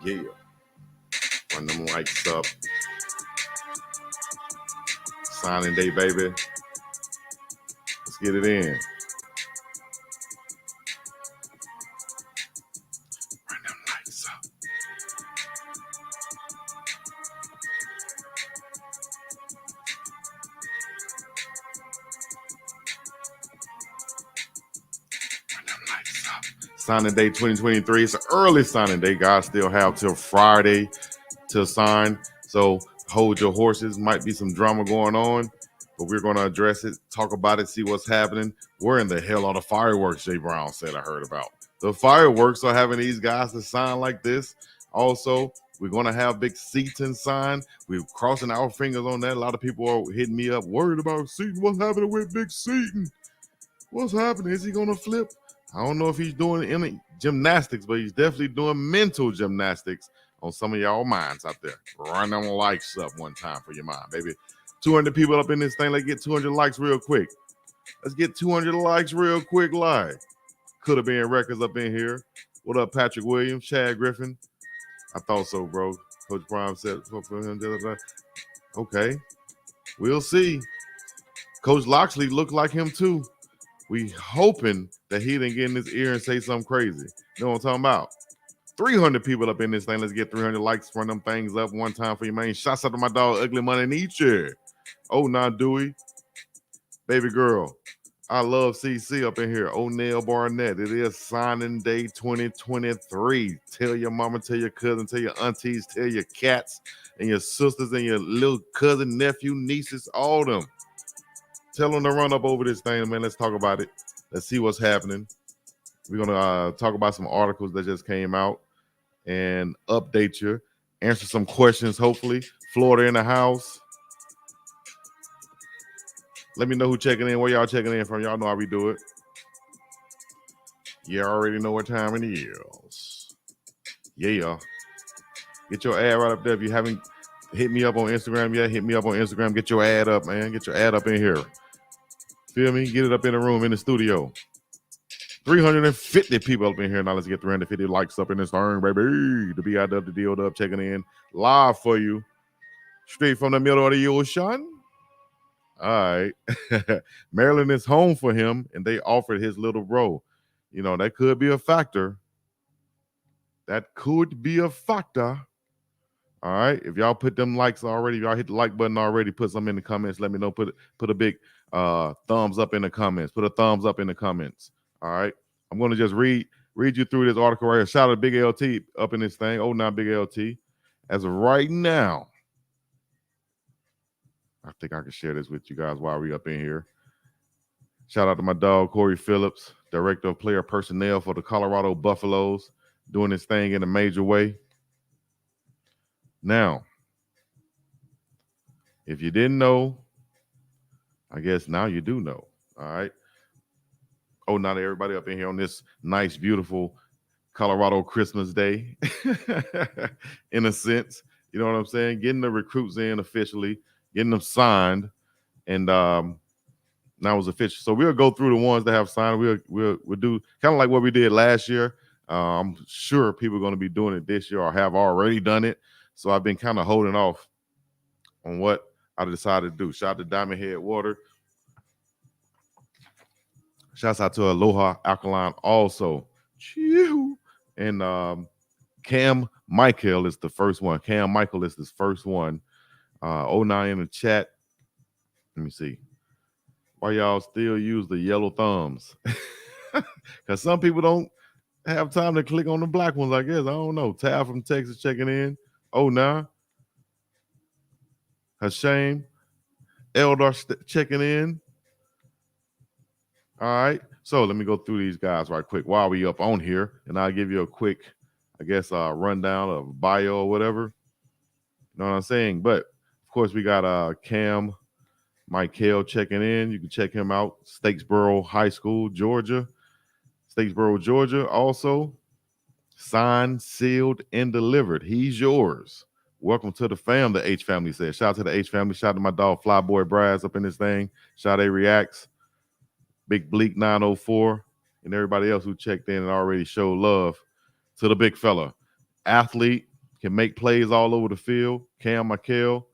Yeah. Run them lights up. Signing day, baby. Let's get it in. Run them lights up. Run them lights up. Signing day 2023. It's an early signing day. Guys still have till Friday to sign. So hold your horses. Might be some drama going on, but we're going to address it, talk about it, see what's happening. Where in the hell are the fireworks, Jay Brown said I heard about? The fireworks are having these guys to sign like this. Also, we're going to have Big Seaton sign. We're crossing our fingers on that. A lot of people are hitting me up, worried about Seaton. What's happening with Big Seaton? What's happening? Is he going to flip? I don't know if he's doing any gymnastics, but he's definitely doing mental gymnastics on some of y'all minds out there. Run them likes up one time for your mind, baby. 200 people up in this thing. Let's get 200 likes real quick. Let's get 200 likes real quick live. Could have been records up in here. What up, Patrick Williams, Chad Griffin? I thought so, bro. Coach Prime said for him. Okay, we'll see. Coach Loxley looked like him too. We hoping that he didn't get in his ear and say something crazy. You know what I'm talking about? 300 people up in this thing. Let's get 300 likes. Run them things up one time for your man. Shots out to my dog, Ugly Money Nietzsche. Oh, now Dewey. Baby girl. I love CC up in here. O'Neal Barnett. It is signing day 2023. Tell your mama, tell your cousin, tell your aunties, tell your cats and your sisters and your little cousin, nephew, nieces, all them. Tell them to run up over this thing, man. Let's talk about it. Let's see what's happening. We're going to talk about some articles that just came out and update you, answer some questions, hopefully. Florida in the house. Let me know who checking in, where y'all checking in from. Y'all know how we do it. You already know what time it is. Yeah. Get your ad right up there. If you haven't hit me up on Instagram yet, hit me up on Instagram. Get your ad up, man. Get your ad up in here. Feel me? Get it up in the room, in the studio. 350 people up in here. Now let's get 350 likes up in this thing, baby. The BIGGDOGG, the DOW checking in live for you. Straight from the middle of the ocean. All right. Maryland is home for him, and they offered his little bro. You know, that could be a factor. That could be a factor. All right. If y'all put them likes already, if y'all hit the like button already, put some in the comments. Let me know. Put a big thumbs up in the comments. Put a thumbs up in the comments. All right. I'm going to just read you through this article right here. Shout out to Big LT up in this thing. Oh, now Big LT. As of right now, I think I can share this with you guys while we up in here. Shout out to my dog, Corey Phillips, Director of Player Personnel for the Colorado Buffaloes, doing this thing in a major way. Now, if you didn't know, I guess now you do know. All right. Oh, not everybody up in here on this nice, beautiful Colorado Christmas Day, in a sense. You know what I'm saying? Getting the recruits in officially, getting them signed, and now it's official. So we'll go through the ones that have signed. We'll do kind of like what we did last year. I'm sure people are going to be doing it this year or have already done it. So I've been kind of holding off on what I decided to do. Shout out to Diamond Head Water. Shouts out to Aloha Alkaline also. And Cam Michael is the first one. Cam Michael is the first one. 09 in the chat. Let me see. Why y'all still use the yellow thumbs? Because some people don't have time to click on the black ones, I guess. I don't know. Tab from Texas checking in. 09. Hashem. Eldar checking in. All right. So let me go through these guys right quick while we up on here. And I'll give you a quick, I guess, rundown of bio or whatever. You know what I'm saying? But, of course, we got Cam Michael checking in. You can check him out. Statesboro High School, Georgia. Statesboro, Georgia. Also, signed, sealed, and delivered. He's yours. Welcome to the fam, the H family says. Shout out to the H family. Shout out to my dog, Flyboy Brass, up in this thing. Shout out to Reacts. Big Bleak 904, and everybody else who checked in and already showed love to the big fella. Athlete, can make plays all over the field. Cam McHale.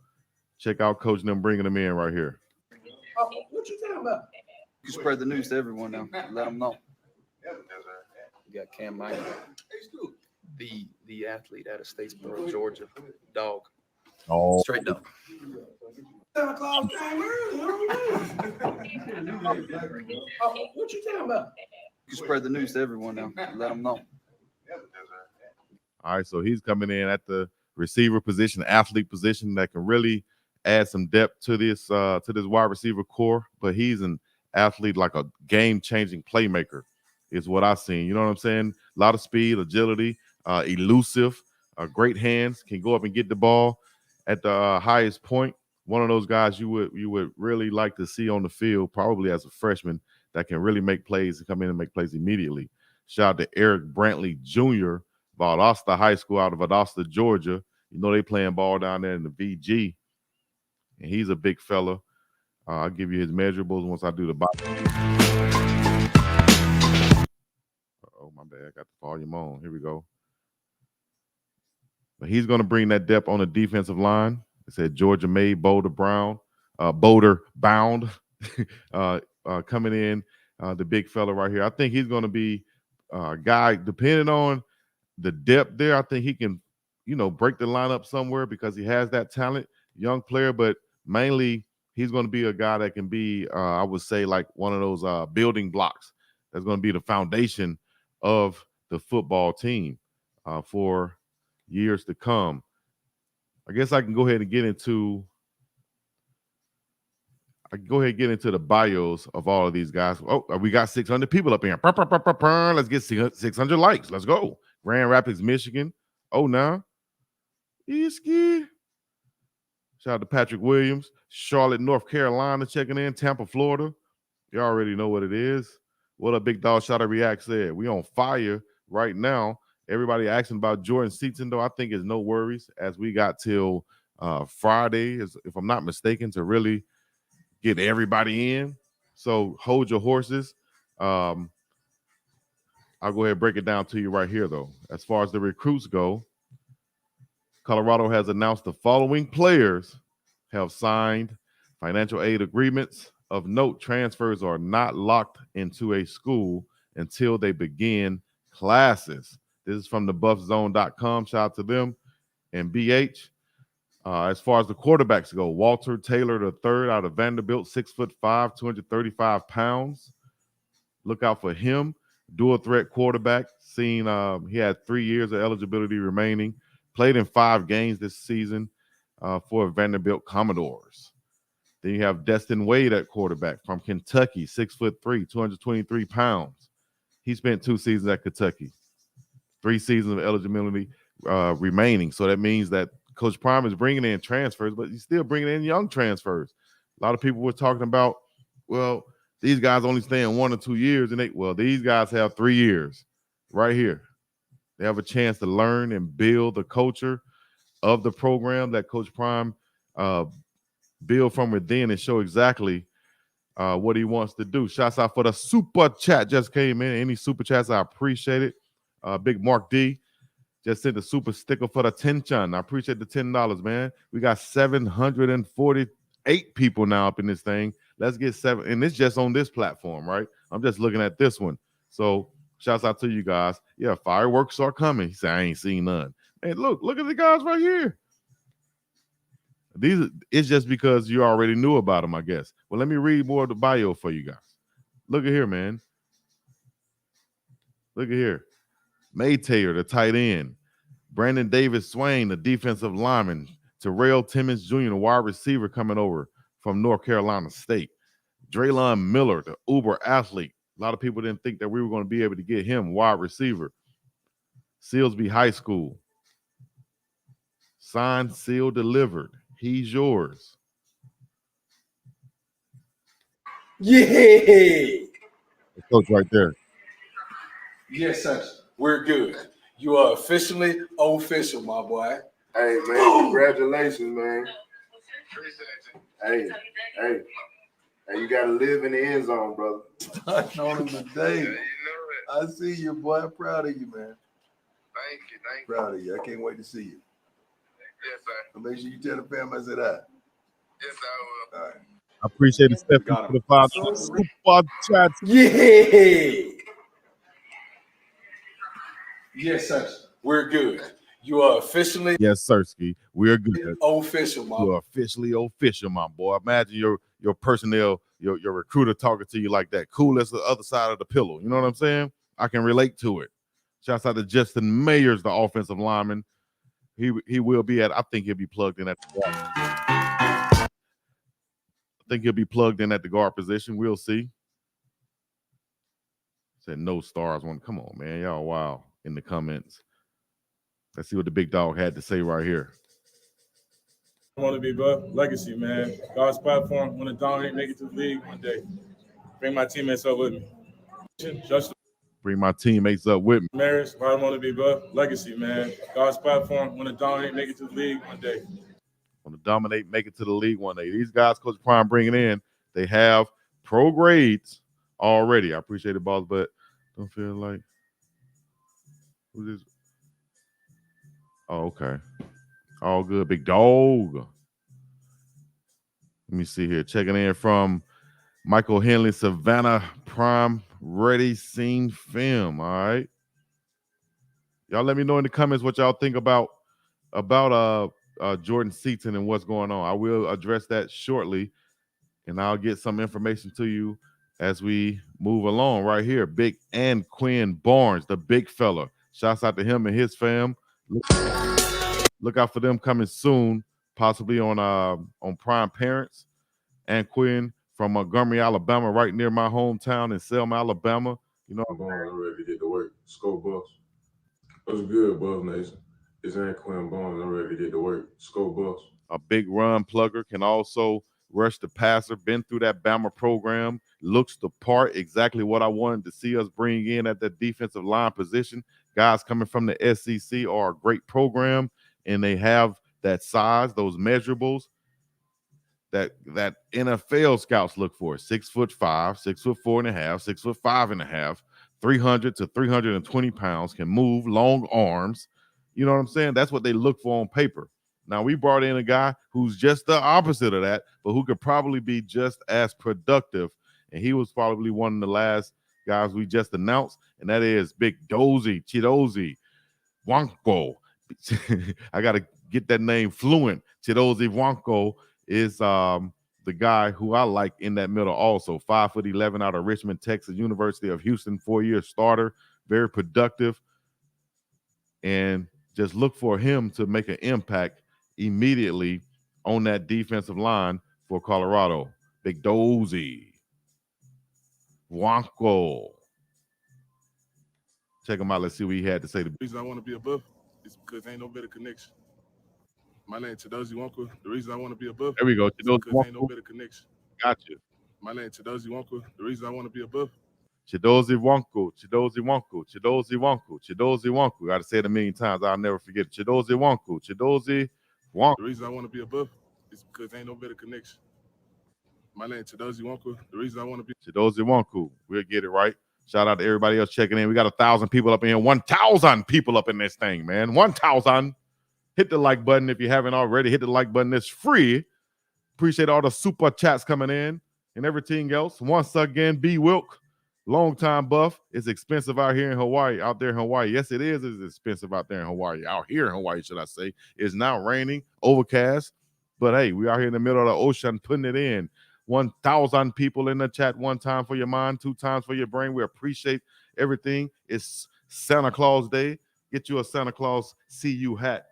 Check out Coach and them bringing them in right here. What you talking about? You spread the news to everyone now. Let them know. You got Cam McHale, the athlete out of Statesboro, Georgia. Dog. Oh. Straight dog. Santa Claus came what you talking about? You spread the news to everyone now. Let them know. All right, so he's coming in at the receiver position, athlete position that can really add some depth to this wide receiver core. But he's an athlete, like a game-changing playmaker, is what I've seen. You know what I'm saying? A lot of speed, agility, elusive, great hands, can go up and get the ball at the highest point. One of those guys you would really like to see on the field, probably as a freshman, that can really make plays and come in and make plays immediately. Shout out to Eric Brantley Jr., Valdosta High School out of Valdosta, Georgia. You know they playing ball down there in the VG, and he's a big fella. I'll give you his measurables once I do the box. Oh, my bad. I got the volume on. Here we go. But he's going to bring that depth on the defensive line. It said Georgia made Boulder bound. Coming in, the big fella right here. I think he's going to be a guy, depending on the depth there, I think he can, break the lineup somewhere because he has that talent, young player, but mainly he's going to be a guy that can be, I would say, like one of those building blocks that's going to be the foundation of the football team for years to come. I guess I can go ahead and get into the bios of all of these guys. Oh, we got 600 people up here. Let's get 600 likes. Let's go. Grand Rapids, Michigan. Oh, now. Shout out to Patrick Williams. Charlotte, North Carolina checking in. Tampa, Florida. You already know what it is. What a big dog shot of React said. We on fire right now. Everybody asking about Jordan Seaton, though. I think it's no worries as we got till Friday, if I'm not mistaken, to really get everybody in. So hold your horses. I'll go ahead and break it down to you right here, though. As far as the recruits go, Colorado has announced the following players have signed financial aid agreements. Of note, transfers are not locked into a school until they begin classes. This is from the buffzone.com. Shout out to them. And BH, as far as the quarterbacks go, Walter Taylor III out of Vanderbilt, 6'5", 235 pounds. Look out for him. Dual threat quarterback. He had 3 years of eligibility remaining. Played in 5 games this season for Vanderbilt Commodores. Then you have Destin Wade at quarterback from Kentucky, 6'3", 223 pounds. He spent 2 seasons at Kentucky. 3 seasons of eligibility remaining. So that means that Coach Prime is bringing in transfers, but he's still bringing in young transfers. A lot of people were talking about, well, these guys only stay in 1 or 2 years. These guys have 3 years right here. They have a chance to learn and build the culture of the program that Coach Prime build from within and show exactly what he wants to do. Shouts out for the super chat just came in. Any super chats, I appreciate it. Big Mark D just sent the super sticker for the attention. I appreciate the $10, man. We got 748 people now up in this thing. Let's get 7, and it's just on this platform, right? I'm just looking at this one. So shouts out to you guys. Yeah, fireworks are coming. He said, I ain't seen none. Hey, look at the guys right here. It's just because you already knew about them, I guess. Well, let me read more of the bio for you guys. Look at here, man. Look at here. Maytayer, the tight end. Brandon Davis Swain, the defensive lineman. Terrell Timmons Jr., the wide receiver coming over from North Carolina State. Draylon Miller, the uber athlete. A lot of people didn't think that we were going to be able to get him, wide receiver. Sealsby High School. Signed, sealed, delivered. He's yours. Yeah. The coach right there. Yes, sir. We're good. You are officially official, my boy. Hey, man, congratulations, man. Hey, you got to live in the end zone, brother. Touch on him today. I see you, boy. I'm proud of you, man. Thank you. Proud of you. I can't wait to see you. Yes, sir. Make sure you tell the fam I said that. Yes, I will. All right. I appreciate it, Stephanie, for the $5 super chats. Yeah. Yes, sir. We're good. You are officially Yes, Sirski. We're good. official, Mom. You're officially official, my boy. Imagine your personnel, your recruiter talking to you like that. Cool as the other side of the pillow. You know what I'm saying? I can relate to it. Shouts out to Justin Mayers, the offensive lineman. He will be at, I think he'll be plugged in at the guard. I think he'll be plugged in at the guard position. We'll see. Said no stars. Come on, man. Y'all wow in the comments. Let's see what the big dog had to say right here. I want to be above legacy, man. God's platform, want to dominate, make it to the league one day. Bring my teammates up with me. Just Bring my teammates up with me. Maris, I want to be above legacy, man. God's platform, want to dominate, make it to the league one day. Want to dominate, make it to the league one day. These guys, Coach Prime bringing in, they have pro grades already. I appreciate it, boss, but don't feel like who's this? Oh, okay. All good, big dog. Let me see here. Checking in from Michael Henley, Savannah Prime, ready, seen film. All right. Y'all let me know in the comments what y'all think about Jordan Seaton and what's going on. I will address that shortly, and I'll get some information to you as we move along right here. Big and Quinn Barnes, the big fella. Shouts out to him and his fam. Look out for them coming soon, possibly on Prime Parents. And Quinn from Montgomery, Alabama, right near my hometown in Selma, Alabama. You know, I'm ready to get to work. Scope Bus. What's good, Buzz Nation? It's Quinn Barnes. I'm ready to get to work. Scope Bus. A big run plugger, can also rush the passer. Been through that Bama program. Looks the part. Exactly what I wanted to see us bring in at that defensive line position. Guys coming from the SEC are a great program, and they have that size, those measurables that NFL scouts look for. 6'5", 6'4.5", 6'5.5", 300 to 320 pounds, can move, long arms. You know what I'm saying? That's what they look for on paper. Now, we brought in a guy who's just the opposite of that, but who could probably be just as productive. And he was probably one of the last guys we just announced, and that is BIGGDOGG, Chidozie Nwankwo. I got to get that name fluent. Chidozie Nwankwo is the guy who I like in that middle also. 5'11" out of Richmond, Texas, University of Houston, 4-year starter, very productive. And just look for him to make an impact immediately on that defensive line for Colorado. BIGGDOGG Nwankwo. Check him out. Let's see what he had to say. The reason I want to be above is because ain't no better connection. My name is Chidozie Nwankwo. The reason I want to be above. There we go. Because ain't no better connection. Gotcha. My name is Chidozie Nwankwo. The reason I want to be above. Chidozie Nwankwo, Chidozie Nwankwo, Chidozie Nwankwo, Chidozie Nwankwo. Got to say it a million times. I'll never forget it. Chidozie Nwankwo, Chidozie Nwankwo. The reason I want to be above is because ain't no better connection. My name is Chidozie Nwankwo. The reason I want to be Chidozie Nwankwo. We'll get it right. Shout out to everybody else checking in. We got 1,000 people up in here. 1,000 people up in this thing, man. 1,000. Hit the like button if you haven't already. Hit the like button. It's free. Appreciate all the super chats coming in and everything else. Once again, B. Wilk, longtime buff. It's expensive out here in Hawaii. Out there in Hawaii. Yes, it is. It's expensive out there in Hawaii. Out here in Hawaii, should I say. It's now raining, overcast. But hey, we are here in the middle of the ocean putting it in. 1,000 people in the chat. 1 time for your mind, 2 times for your brain. We appreciate everything. It's Santa Claus Day. Get you a Santa Claus CU hat.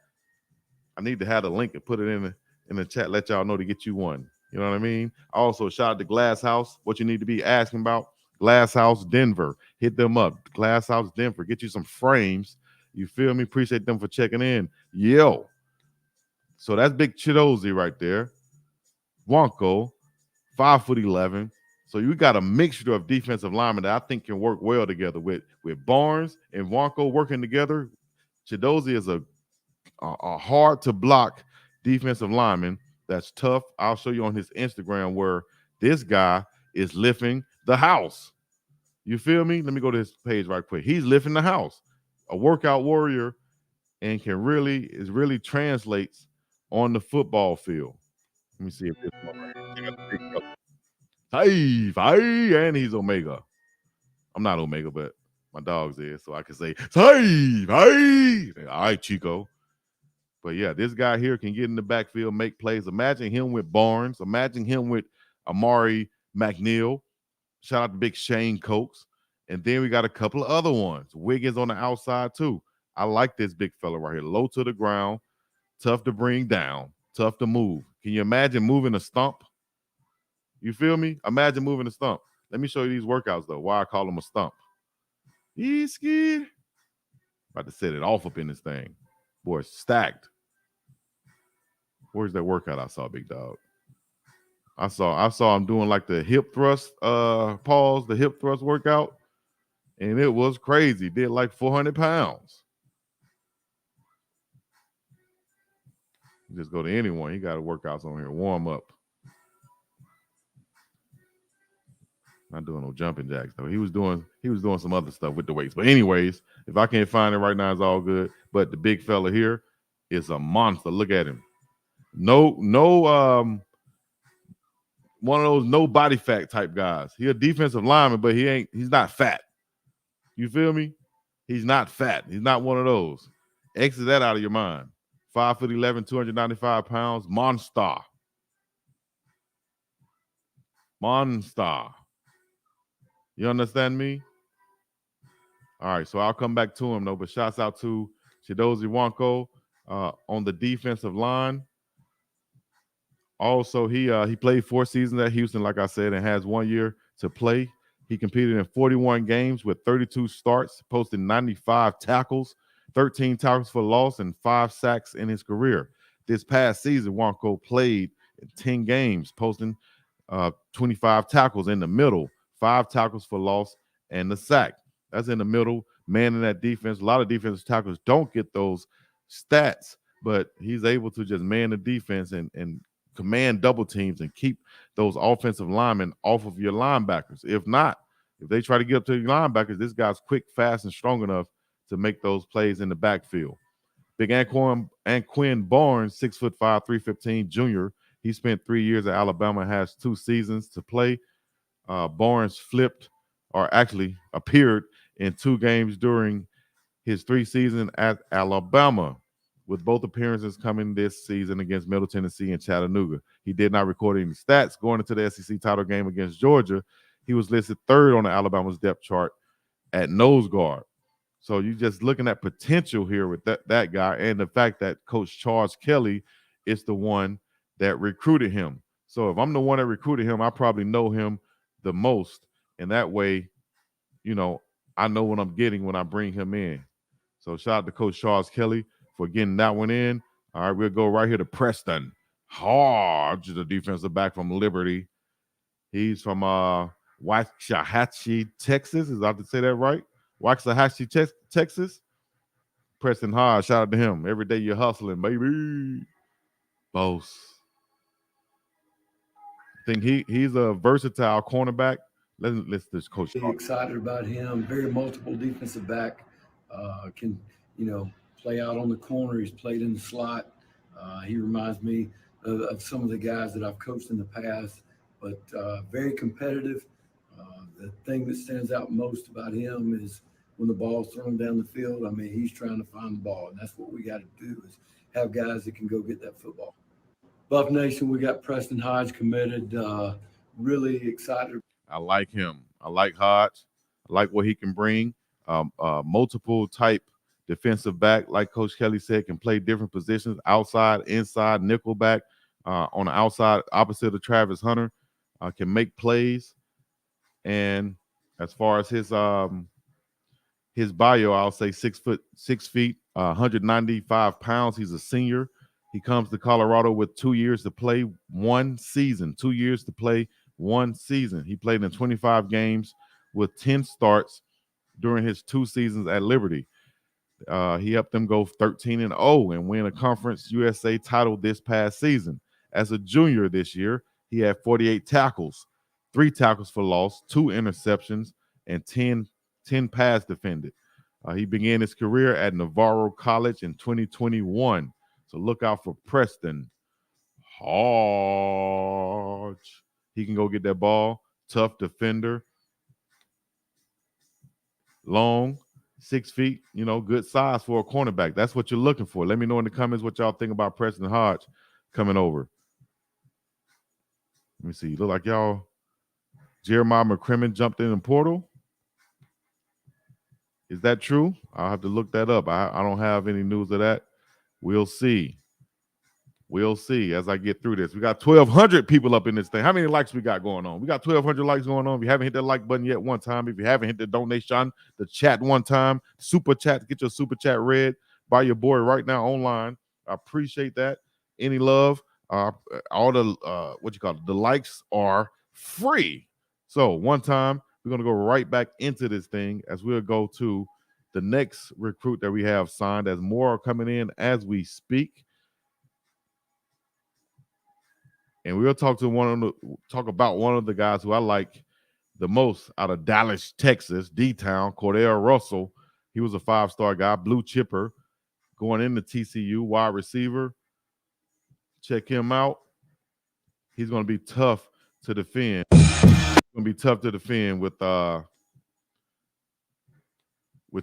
I need to have the link and put it in the chat. Let y'all know to get you one. You know what I mean? Also, shout out to Glass House. What you need to be asking about, Glass House Denver. Hit them up. Glass House Denver. Get you some frames. You feel me? Appreciate them for checking in. Yo. So that's Big Chidozie right there. Nwankwo, 5'11". So you got a mixture of defensive linemen that I think can work well together with Barnes and Nwankwo working together. Chidozie is a hard to block defensive lineman that's tough. I'll show you on his Instagram where this guy is lifting the house. You feel me? Let me go to his page right quick. He's lifting the house. A workout warrior, and really translates on the football field. Let me see if this one right here. Check out the big fella. Save, and he's Omega. I'm not Omega, but my dog's is, so I can say save. All right, Chico. But yeah, this guy here can get in the backfield, make plays. Imagine him with Barnes. Imagine him with Amari McNeil. Shout out to Big Shane Cokes. And then we got a couple of other ones. Wiggins on the outside too. I like this big fella right here. Low to the ground, tough to bring down, tough to move. Can you imagine moving a stump? You feel me? Imagine moving a stump. Let me show you these workouts though. Why I call them a stump. He's scared. About to set it off up in this thing. Boy, it's stacked. Where's that workout I saw, Big Dog? I saw him doing like the hip thrust, the hip thrust workout, and it was crazy. Did like 400 pounds. Just go to anyone. He got workouts on here. Warm up. Not doing no jumping jacks though. He was doing some other stuff with the weights. But anyways, if I can't find it right now, it's all good. But the big fella here is a monster. Look at him. No, one of those no body fat type guys. He a defensive lineman, but he's not fat. You feel me? He's not fat. He's not one of those. Exit that out of your mind. 5'11", 295 pounds. Monster. You understand me? All right, so I'll come back to him though. But shouts out to Chidozie Nwankwo on the defensive line. Also, he played 4 seasons at Houston, like I said, and has 1 year to play. He competed in 41 games with 32 starts, posting 95 tackles, 13 tackles for loss, and 5 sacks in his career. This past season, Nwankwo played in 10 games, posting 25 tackles in the middle, 5 tackles for loss, and the sack. That's in the middle, man in that defense. A lot of defensive tackles don't get those stats, but he's able to just man the defense and command double teams and keep those offensive linemen off of your linebackers. If not, if they try to get up to your linebackers, this guy's quick, fast, and strong enough to make those plays in the backfield. Big Anquan Barnes, 6'5", 315 junior. He spent 3 years at Alabama, has 2 seasons to play. Barnes appeared in 2 games during his 3 seasons at Alabama, with both appearances coming this season against Middle Tennessee and Chattanooga. He did not record any stats going into the SEC title game against Georgia. He was listed 3rd on the Alabama's depth chart at nose guard. So you're just looking at potential here with that guy, and the fact that Coach Charles Kelly is the one that recruited him. So if I'm the one that recruited him, I probably know him the most. And that way, I know what I'm getting when I bring him in. So shout out to Coach Charles Kelly for getting that one in. All right, we'll go right here to Preston Hodge, the defensive back from Liberty. He's from Waxahachie, Texas. Is that to say that right? Waxahachie, Texas. Preston Hodge, shout out to him. Every day you're hustling, baby. Boss. I think he's a versatile cornerback. Let's just coach. Excited about him. Very multiple defensive back. Can play out on the corner. He's played in the slot. He reminds me of some of the guys that I've coached in the past, but very competitive. The thing that stands out most about him is when the ball's thrown down the field. I mean, he's trying to find the ball, and that's what we got to do is have guys that can go get that football. Buff Nation, we got Preston Hodge committed. Really excited. I like him. I like Hodge. I like what he can bring. Multiple type defensive back, like Coach Kelly said, can play different positions, outside, inside, nickel back, on the outside, opposite of Travis Hunter, can make plays. And as far as his bio, I'll say 6 feet, 195 pounds. He's a senior. He comes to Colorado with 2 years to play 1 season. 2 years to play 1 season. He played in 25 games with 10 starts during his 2 seasons at Liberty. He helped them go 13-0 and win a Conference USA title this past season. As a junior this year, he had 48 tackles, 3 tackles for loss, 2 interceptions, and 10 pass defended. He began his career at Navarro College in 2021. So look out for Preston Hodge. He can go get that ball. Tough defender. Long, 6 feet, good size for a cornerback. That's what you're looking for. Let me know in the comments what y'all think about Preston Hodge coming over. Let me see. Look like y'all, Jeremiah McCrimmon jumped in the portal. Is that true? I'll have to look that up. I don't have any news of that. We'll see. We'll see as I get through this. We got 1,200 people up in this thing. How many likes we got going on? We got 1,200 likes going on. If you haven't hit that like button yet, one time. If you haven't hit the donation, the chat one time, super chat, get your super chat read by your boy right now online. I appreciate that. Any love? All the the likes are free. So one time, we're gonna go right back into this thing as we'll go to the next recruit that we have signed. As more are coming in as we speak. And we'll talk about one of the guys who I like the most out of Dallas, Texas, D-Town, Cordell Russell. He was a 5-star guy, blue chipper, going into TCU, wide receiver. Check him out. He's going to be tough to defend. He's going to be tough to defend with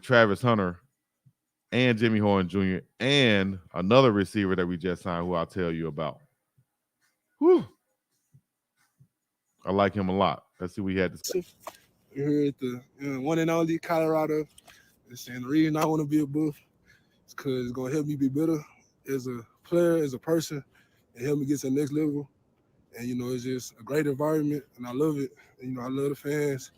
Travis Hunter and Jimmy Horn Jr. and another receiver that we just signed who I'll tell you about. Whew. I like him a lot. Let's see what he had to say. We're here at the one and only Colorado. And the reason I want to be a Buff is because it's going to help me be better as a player, as a person, and help me get to the next level. And, it's just a great environment, and I love it. And, I love the fans.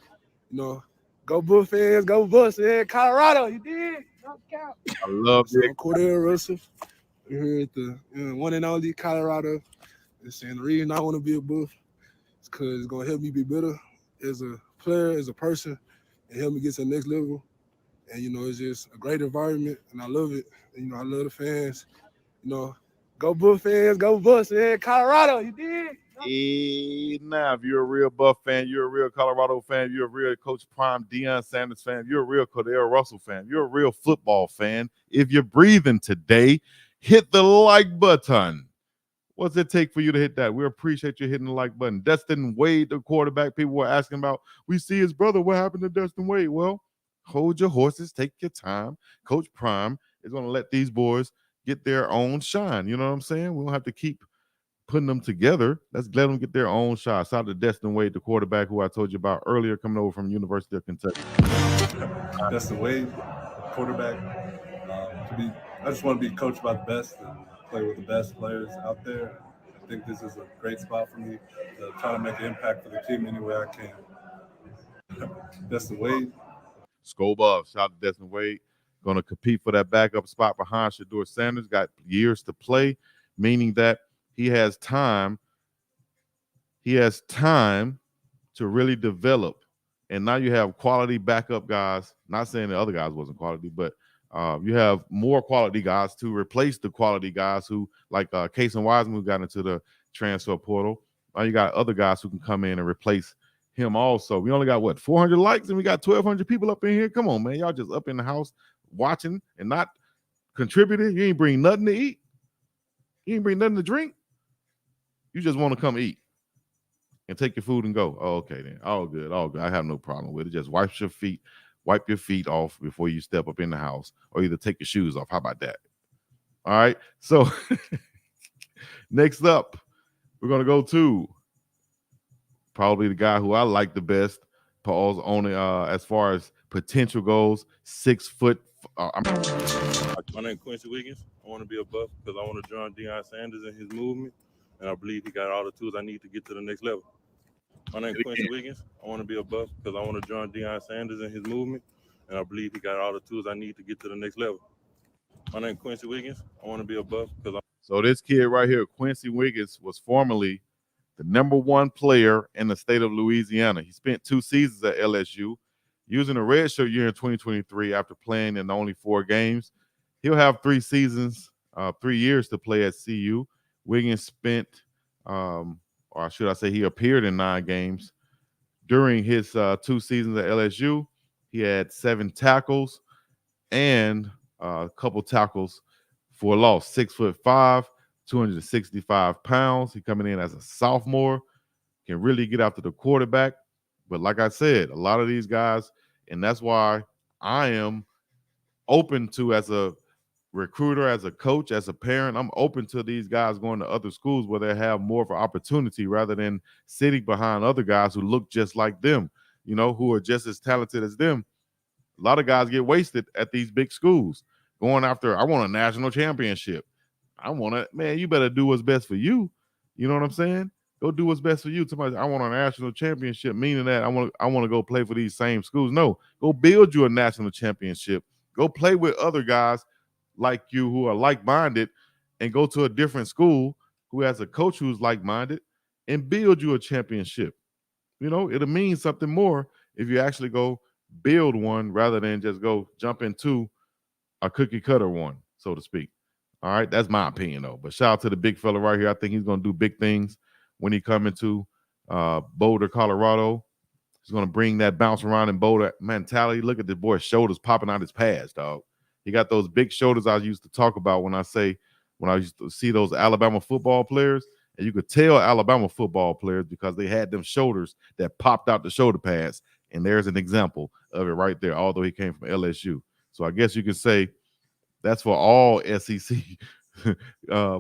Go Buff fans, go Buffs, man. Colorado, you did. I love it. Cordell Russell. We're here at the one and only Colorado. And the reason I want to be a Buff is because it's going to help me be better as a player, as a person, and help me get to the next level. And, it's just a great environment, and I love it. And, I love the fans. Go Buff fans, go Buffs, man. Colorado, you did. Now, if you're a real Buff fan, you're a real Colorado fan, you're a real Coach Prime Deion Sanders fan, you're a real Cordell Russell fan, you're a real football fan. If you're breathing today, hit the like button. What's it take for you to hit that? We appreciate you hitting the like button. Destin Wade, the quarterback, people were asking about. We see his brother. What happened to Destin Wade? Well, hold your horses. Take your time. Coach Prime is going to let these boys get their own shine. You know what I'm saying? We don't have to keep putting them together. Let's let them get their own shot. Shout out to Destin Wade, the quarterback who I told you about earlier, coming over from University of Kentucky. Destin Wade, quarterback. I just want to be coached by the best and play with the best players out there. I think this is a great spot for me to try to make an impact for the team any way I can. Destin Wade. Skull Buff. Shout out to Destin Wade. Going to compete for that backup spot behind Shedeur Sanders. Got years to play, meaning that he has time. He has time to really develop. And now you have quality backup guys. Not saying the other guys wasn't quality, but you have more quality guys to replace the quality guys who, like Casey Wiseman, who got into the transfer portal. Now you got other guys who can come in and replace him also. We only got, 400 likes, and we got 1,200 people up in here. Come on, man. Y'all just up in the house watching and not contributing. You ain't bring nothing to eat. You ain't bring nothing to drink. You just want to come eat and take your food and go. Oh, okay, then. All good, all good. I have no problem with it. Just wipe your feet off before you step up in the house, or either take your shoes off. How about that? All right. So next up, we're going to go to probably the guy who I like the best. Paul's only as far as potential goes, 6 foot. My name is Quincy Wiggins. I want to be a Buff because I want to join Deion Sanders in his movement, and I believe he got all the tools I need to get to the next level. My name is Quincy Wiggins. I want to be a Buff because I want to join Deion Sanders in his movement, and I believe he got all the tools I need to get to the next level. My name is Quincy Wiggins. I want to be a Buff because So this kid right here, Quincy Wiggins, was formerly the #1 player in the state of Louisiana. He spent 2 seasons at LSU, using a redshirt year in 2023 after playing in only 4 games. He'll have 3 seasons, 3 years to play at CU. Wiggins spent, or should I say he appeared in 9 games. During his 2 seasons at LSU, he had 7 tackles and a couple tackles for a loss. 6'5", 265 pounds. He coming in as a sophomore, can really get after the quarterback. But like I said, a lot of these guys, and that's why I am open to, as a recruiter, as a coach, as a parent, I'm open to these guys going to other schools where they have more of an opportunity rather than sitting behind other guys who look just like them, who are just as talented as them. A lot of guys get wasted at these big schools going after, I want a national championship. I want to, man, you better do what's best for you. You know what I'm saying? Go do what's best for you. Somebody, I want a national championship, meaning that I want to go play for these same schools. No, go build you a national championship. Go play with other guys like you who are like-minded, and go to a different school who has a coach who's like-minded and build you a championship. It'll mean something more if you actually go build one rather than just go jump into a cookie cutter one, so to speak. All right, that's my opinion though. But shout out to the big fella right here. I think he's going to do big things when he come into Boulder, Colorado. He's going to bring that bounce around in Boulder mentality. Look at the boy's shoulders popping out his pads, dog. He got those big shoulders I used to talk about when I used to see those Alabama football players. And you could tell Alabama football players because they had them shoulders that popped out the shoulder pads. And there's an example of it right there, although he came from LSU. So I guess you could say that's for all SEC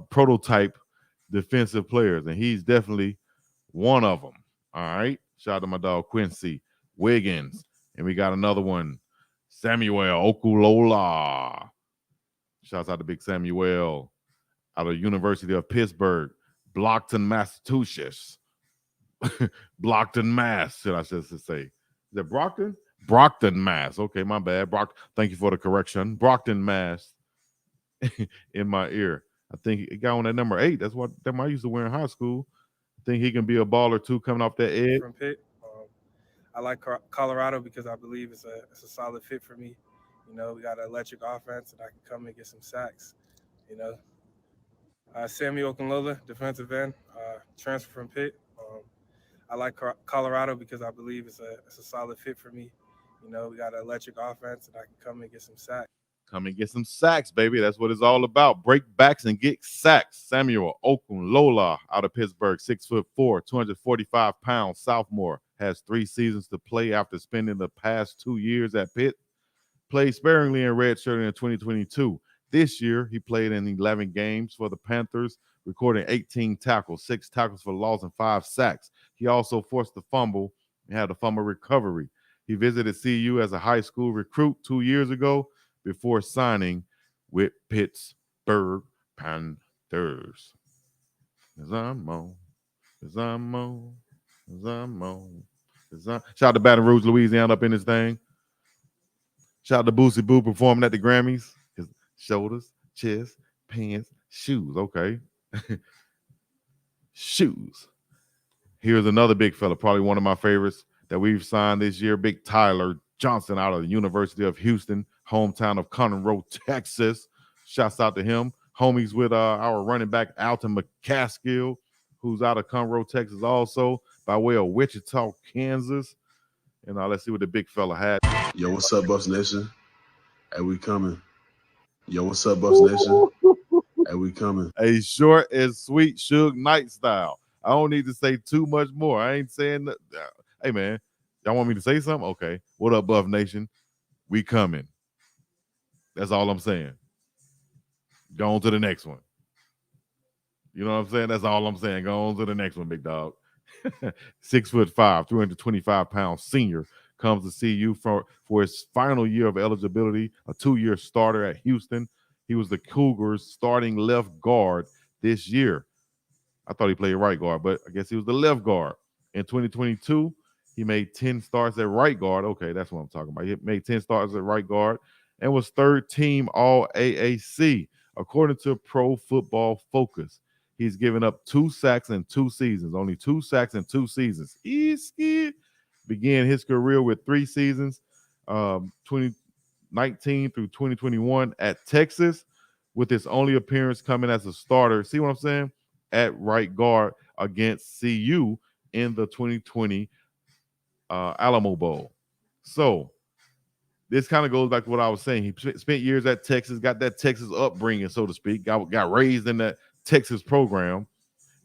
prototype defensive players. And he's definitely one of them. All right. Shout out to my dog Quincy Wiggins. And we got another one, Samuel Okulola. Shouts out to Big Samuel out of University of Pittsburgh, Blockton, Massachusetts. Blockton, Mass, should I just say. Is it Brockton? Brockton, Mass. Okay, my bad. Thank you for the correction. Brockton, Mass. In my ear. I think he got on that number 8. That's what I used to wear in high school. I think he can be a baller too, coming off that edge. From Pitt. I like Colorado because I believe it's a solid fit for me. We got an electric offense, and I can come and get some sacks. Samuel Okunlola, defensive end, transfer from Pitt. I like Colorado because I believe it's a solid fit for me. We got an electric offense, and I can come and get some sacks. Come and get some sacks, baby. That's what it's all about. Break backs and get sacks. Samuel Okunlola out of Pittsburgh, 6'4", 245 pounds, sophomore, has 3 seasons to play after spending the past 2 years at Pitt. Played sparingly in redshirt in 2022. This year, he played in 11 games for the Panthers, recording 18 tackles, 6 tackles for loss, and 5 sacks. He also forced the fumble and had a fumble recovery. He visited CU as a high school recruit 2 years ago before signing with Pittsburgh Panthers. Shout out to Baton Rouge, Louisiana, up in this thing. Shout out to Boosie Boo performing at the Grammys. His shoulders, chest, pants, shoes. Okay. Shoes. Here's another big fella, probably one of my favorites that we've signed this year, Big Tyler Johnson out of the University of Houston, hometown of Conroe, Texas. Shouts out to him. Homies with our running back, Alton McCaskill, who's out of Conroe, Texas also, by way of Wichita, Kansas. And let's see what the big fella had. Yo, what's up, Buffs Nation? Hey, we coming. Yo, what's up, Buffs Nation? Hey, we coming. A short and sweet Suge Knight style. I don't need to say too much more. I ain't saying that. Hey, man, y'all want me to say something? Okay. What up, Buff Nation? We coming. That's all I'm saying. Go on to the next one. You know what I'm saying? That's all I'm saying. Go on to the next one, big dog. 6'5", 325 pound senior comes to CU for his final year of eligibility, a 2-year starter at Houston. He was the Cougars' starting left guard this year. I thought he played right guard, but I guess he was the left guard. In 2022, he made 10 starts at right guard. Okay, that's what I'm talking about. He made 10 starts at right guard and was third team All AAC, according to Pro Football Focus. He's given up 2 sacks in 2 seasons, only 2 sacks in 2 seasons. He began his career with 3 seasons, 2019 through 2021 at Texas, with his only appearance coming as a starter. See what I'm saying? At right guard against CU in the 2020 Alamo Bowl. So this kind of goes back to what I was saying. He spent years at Texas, got that Texas upbringing, so to speak, got raised in that Texas program,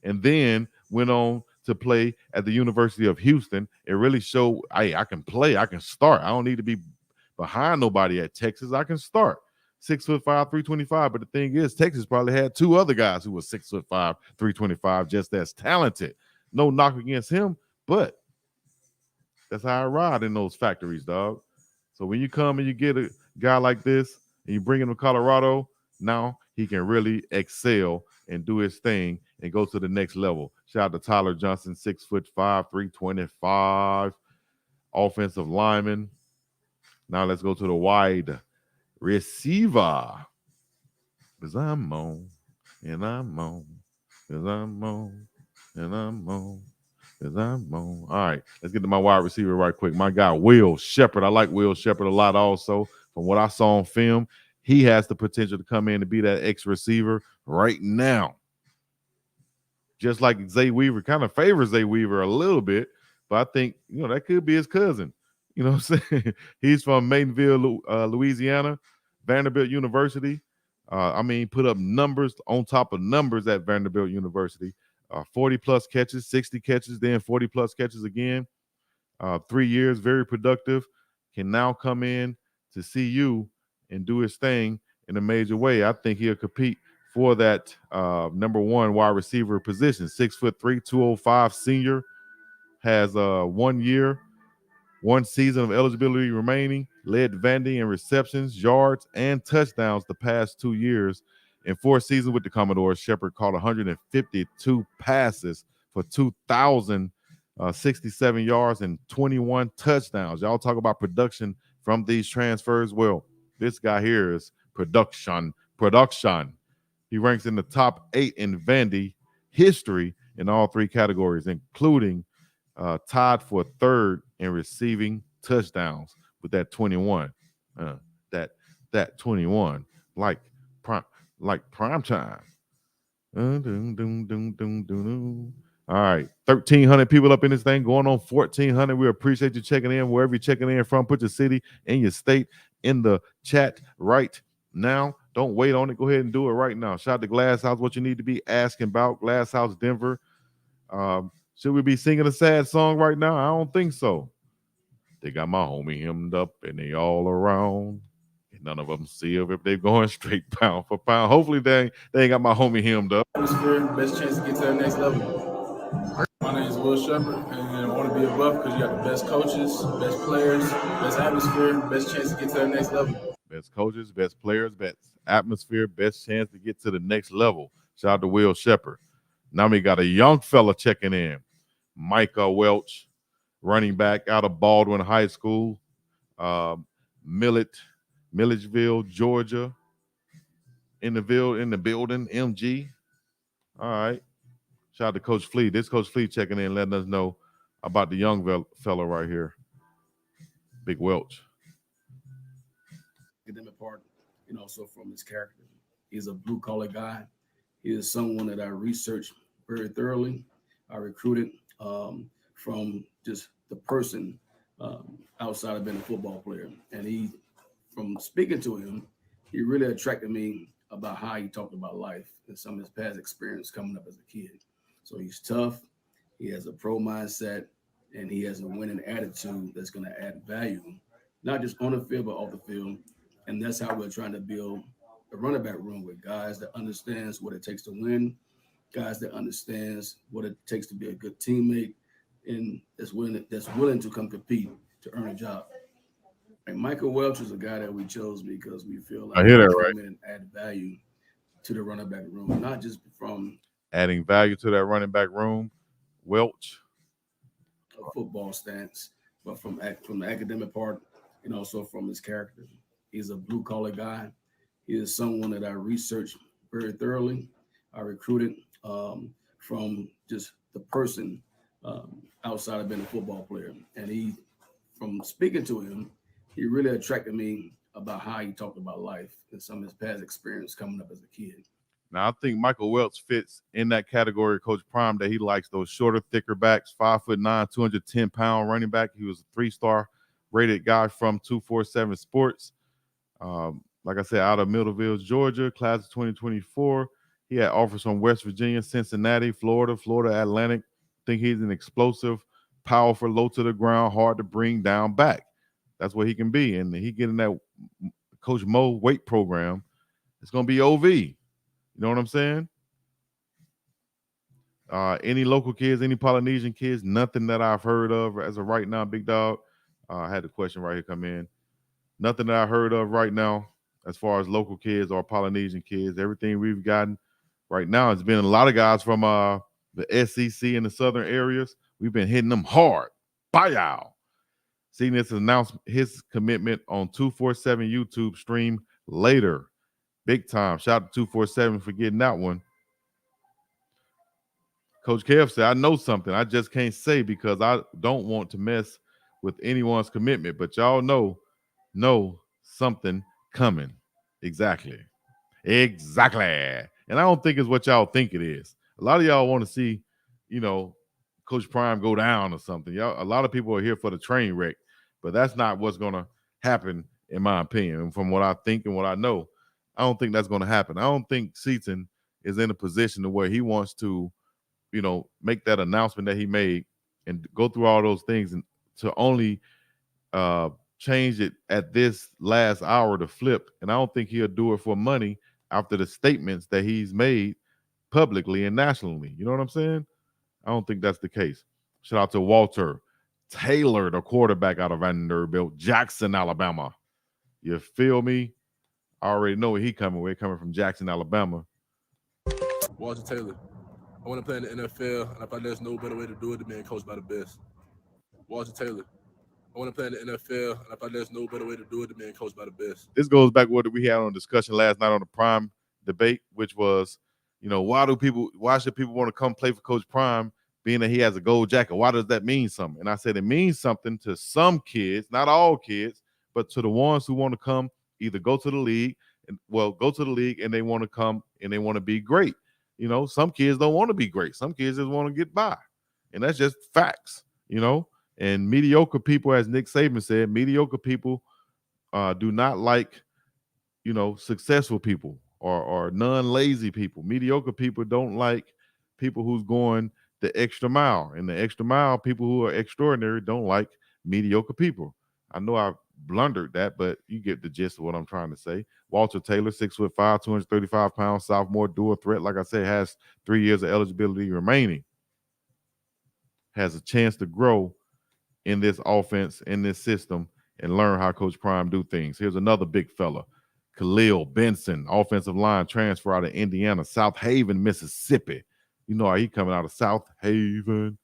and then went on to play at the University of Houston. It really showed, hey, I can play, I can start. I don't need to be behind nobody at Texas. I can start. 6'5", 325. But the thing is, Texas probably had two other guys who were 6'5", 325, just as talented. No knock against him, but that's how I ride in those factories, dog. So when you come and you get a guy like this and you bring him to Colorado, now he can really excel and do his thing and go to the next level. Shout out to Tyler Johnson, 6'5", 325, offensive lineman. Now let's go to the wide receiver. Because I'm on, and I'm on, because I'm on, and I'm on, because I'm on. All right, let's get to my wide receiver right quick. My guy, Will Shepherd. I like Will Shepherd a lot also. From what I saw on film, he has the potential to come in and be that X receiver right now. Just like Zay Weaver, kind of favors Zay Weaver a little bit, but I think, that could be his cousin. You know what I'm saying? He's from Maynardville, Louisiana, Vanderbilt University. Put up numbers on top of numbers at Vanderbilt University. 40-plus catches, 60 catches, then 40-plus catches again. 3 years, very productive. Can now come in to CU and do his thing in a major way. I think he'll compete for that number one wide receiver position. 6'3", 205 senior, has 1 year, 1 season of eligibility remaining, led Vandy in receptions, yards, and touchdowns the past 2 years. In 4 seasons with the Commodores, Shepherd caught 152 passes for 2,067 yards and 21 touchdowns. Y'all talk about production from these transfers. Well, this guy here is production. He ranks in the top 8 in Vandy history in all 3 categories, including tied for 3rd in receiving touchdowns with that 21. That 21, like prime time. All right, 1,300 people up in this thing, going on 1,400. We appreciate you checking in wherever you're checking in from. Put your city and your state in the chat right now. Don't wait on it. Go ahead and do it right now. Shout out to Glass House. What you need to be asking about, Glass House Denver. Should we be singing a sad song right now? I don't think so. They got my homie hemmed up and they all around. And none of them see if they're going straight pound for pound. Hopefully they ain't got my homie hemmed up. Best chance to get to the next level. My name is Will Shepherd, and I want to be above because you got the best coaches, best players, best atmosphere, best chance to get to the next level. Best coaches, best players, best atmosphere, best chance to get to the next level. Shout out to Will Shepherd. Now we got a young fella checking in. Micah Welch, running back out of Baldwin High School, Milledgeville, Georgia. In the building, MG. All right. Shout out to Coach Flea. This Coach Flea checking in, letting us know about the young fella right here, Big Welch. Academic part, so from his character. He's a blue-collar guy. He is someone that I researched very thoroughly. I recruited from just the person outside of being a football player. And from speaking to him, he really attracted me about how he talked about life and some of his past experience coming up as a kid. So he's tough, he has a pro mindset, and he has a winning attitude that's going to add value, not just on the field, but off the field. And that's how we're trying to build a running back room with guys that understands what it takes to win, guys that understands what it takes to be a good teammate, and that's willing to come compete to earn a job. And Michael Welch is a guy that we chose because we feel like I hear that, he right? come in and add value to the running back room, not just from adding value to that running back room. Welch, a football stance, but from the academic part, and also from his character. He's a blue-collar guy. He is someone that I researched very thoroughly. I recruited from just the person outside of being a football player. And from speaking to him, he really attracted me about how he talked about life and some of his past experience coming up as a kid. Now, I think Michael Welch fits in that category, Coach Prime, that he likes those shorter, thicker backs, 5'9", 210-pound running back. He was a 3-star rated guy from 247 Sports. Like I said, out of Middleville, Georgia, class of 2024. He had offers from West Virginia, Cincinnati, Florida, Florida Atlantic. Think he's an explosive, powerful, low to the ground, hard to bring down back. That's what he can be. And he getting that Coach Mo weight program. It's going to be OV. You know what I'm saying? Any local kids, any Polynesian kids, nothing that I've heard of as of right now, Big Dog. I had the question right here come in. Nothing that I heard of right now as far as local kids or Polynesian kids. Everything we've gotten right now has been a lot of guys from the SEC in the southern areas. We've been hitting them hard. Bye-yow. Seeing this announced his commitment on 247 YouTube stream later. Big time. Shout out to 247 for getting that one. Coach Kev said, I know something. I just can't say because I don't want to mess with anyone's commitment. But y'all know something coming. Exactly. And I don't think it's what y'all think it is. A lot of y'all want to see, Coach Prime go down or something. Y'all, a lot of people are here for the train wreck, but that's not what's going to happen, in my opinion. And from what I think and what I know, I don't think that's going to happen. I don't think Seaton is in a position to where he wants to, make that announcement that he made and go through all those things and to only change it at this last hour to flip. And I don't think he'll do it for money after the statements that he's made publicly and nationally. You know what I'm saying? I don't think that's the case. Shout out to Walter Taylor, the quarterback out of Vanderbilt, Jackson, Alabama. You feel me? I already know where he coming. We're coming from Jackson, Alabama. Walter Taylor. I want to play in the NFL, and I thought there's no better way to do it than being coached by the best. Walter Taylor. I want to play in the NFL, and I thought there's no better way to do it than being coached by the best. This goes back to what we had on discussion last night on the Prime debate, which was, why should people want to come play for Coach Prime, being that he has a gold jacket? Why does that mean something? And I said it means something to some kids, not all kids, but to the ones who want to come either go to the league and they want to come and they want to be great. Some kids don't want to be great. Some kids just want to get by. And that's just facts, And mediocre people, as Nick Saban said, mediocre people do not like, successful people or non-lazy people. Mediocre people don't like people who's going the extra mile. And the extra mile, people who are extraordinary don't like mediocre people. I know I blundered that, but you get the gist of what I'm trying to say. Walter Taylor, 6'5", 235 pounds, sophomore, dual threat. Like I said, has 3 years of eligibility remaining. Has a chance to grow in this offense, in this system, and learn how Coach Prime do things. Here's another big fella, Khalil Benson, offensive line transfer out of Indiana, South Haven, Mississippi. You know how he coming out of South Haven,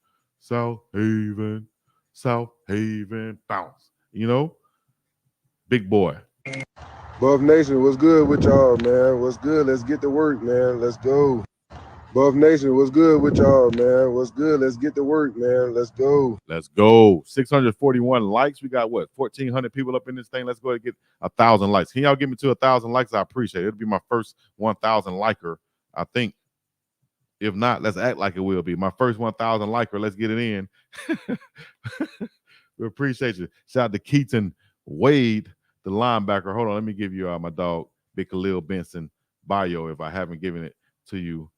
bounce. Big boy. Buff Nation, what's good with y'all, man? What's good? Let's get to work, man. Let's go. Buff Nation, what's good with y'all, man? What's good? Let's get to work, man. Let's go. Let's go. 641 likes. We got 1,400 people up in this thing. Let's go and get 1,000 likes. Can y'all get me to 1,000 likes? I appreciate it. It'll be my first 1,000 liker, I think. If not, let's act like it will be. My first 1,000 liker. Let's get it in. We appreciate you. Shout out to Keaton Wade, the linebacker. Hold on. Let me give you my dog, Big Khalil Benson bio if I haven't given it to you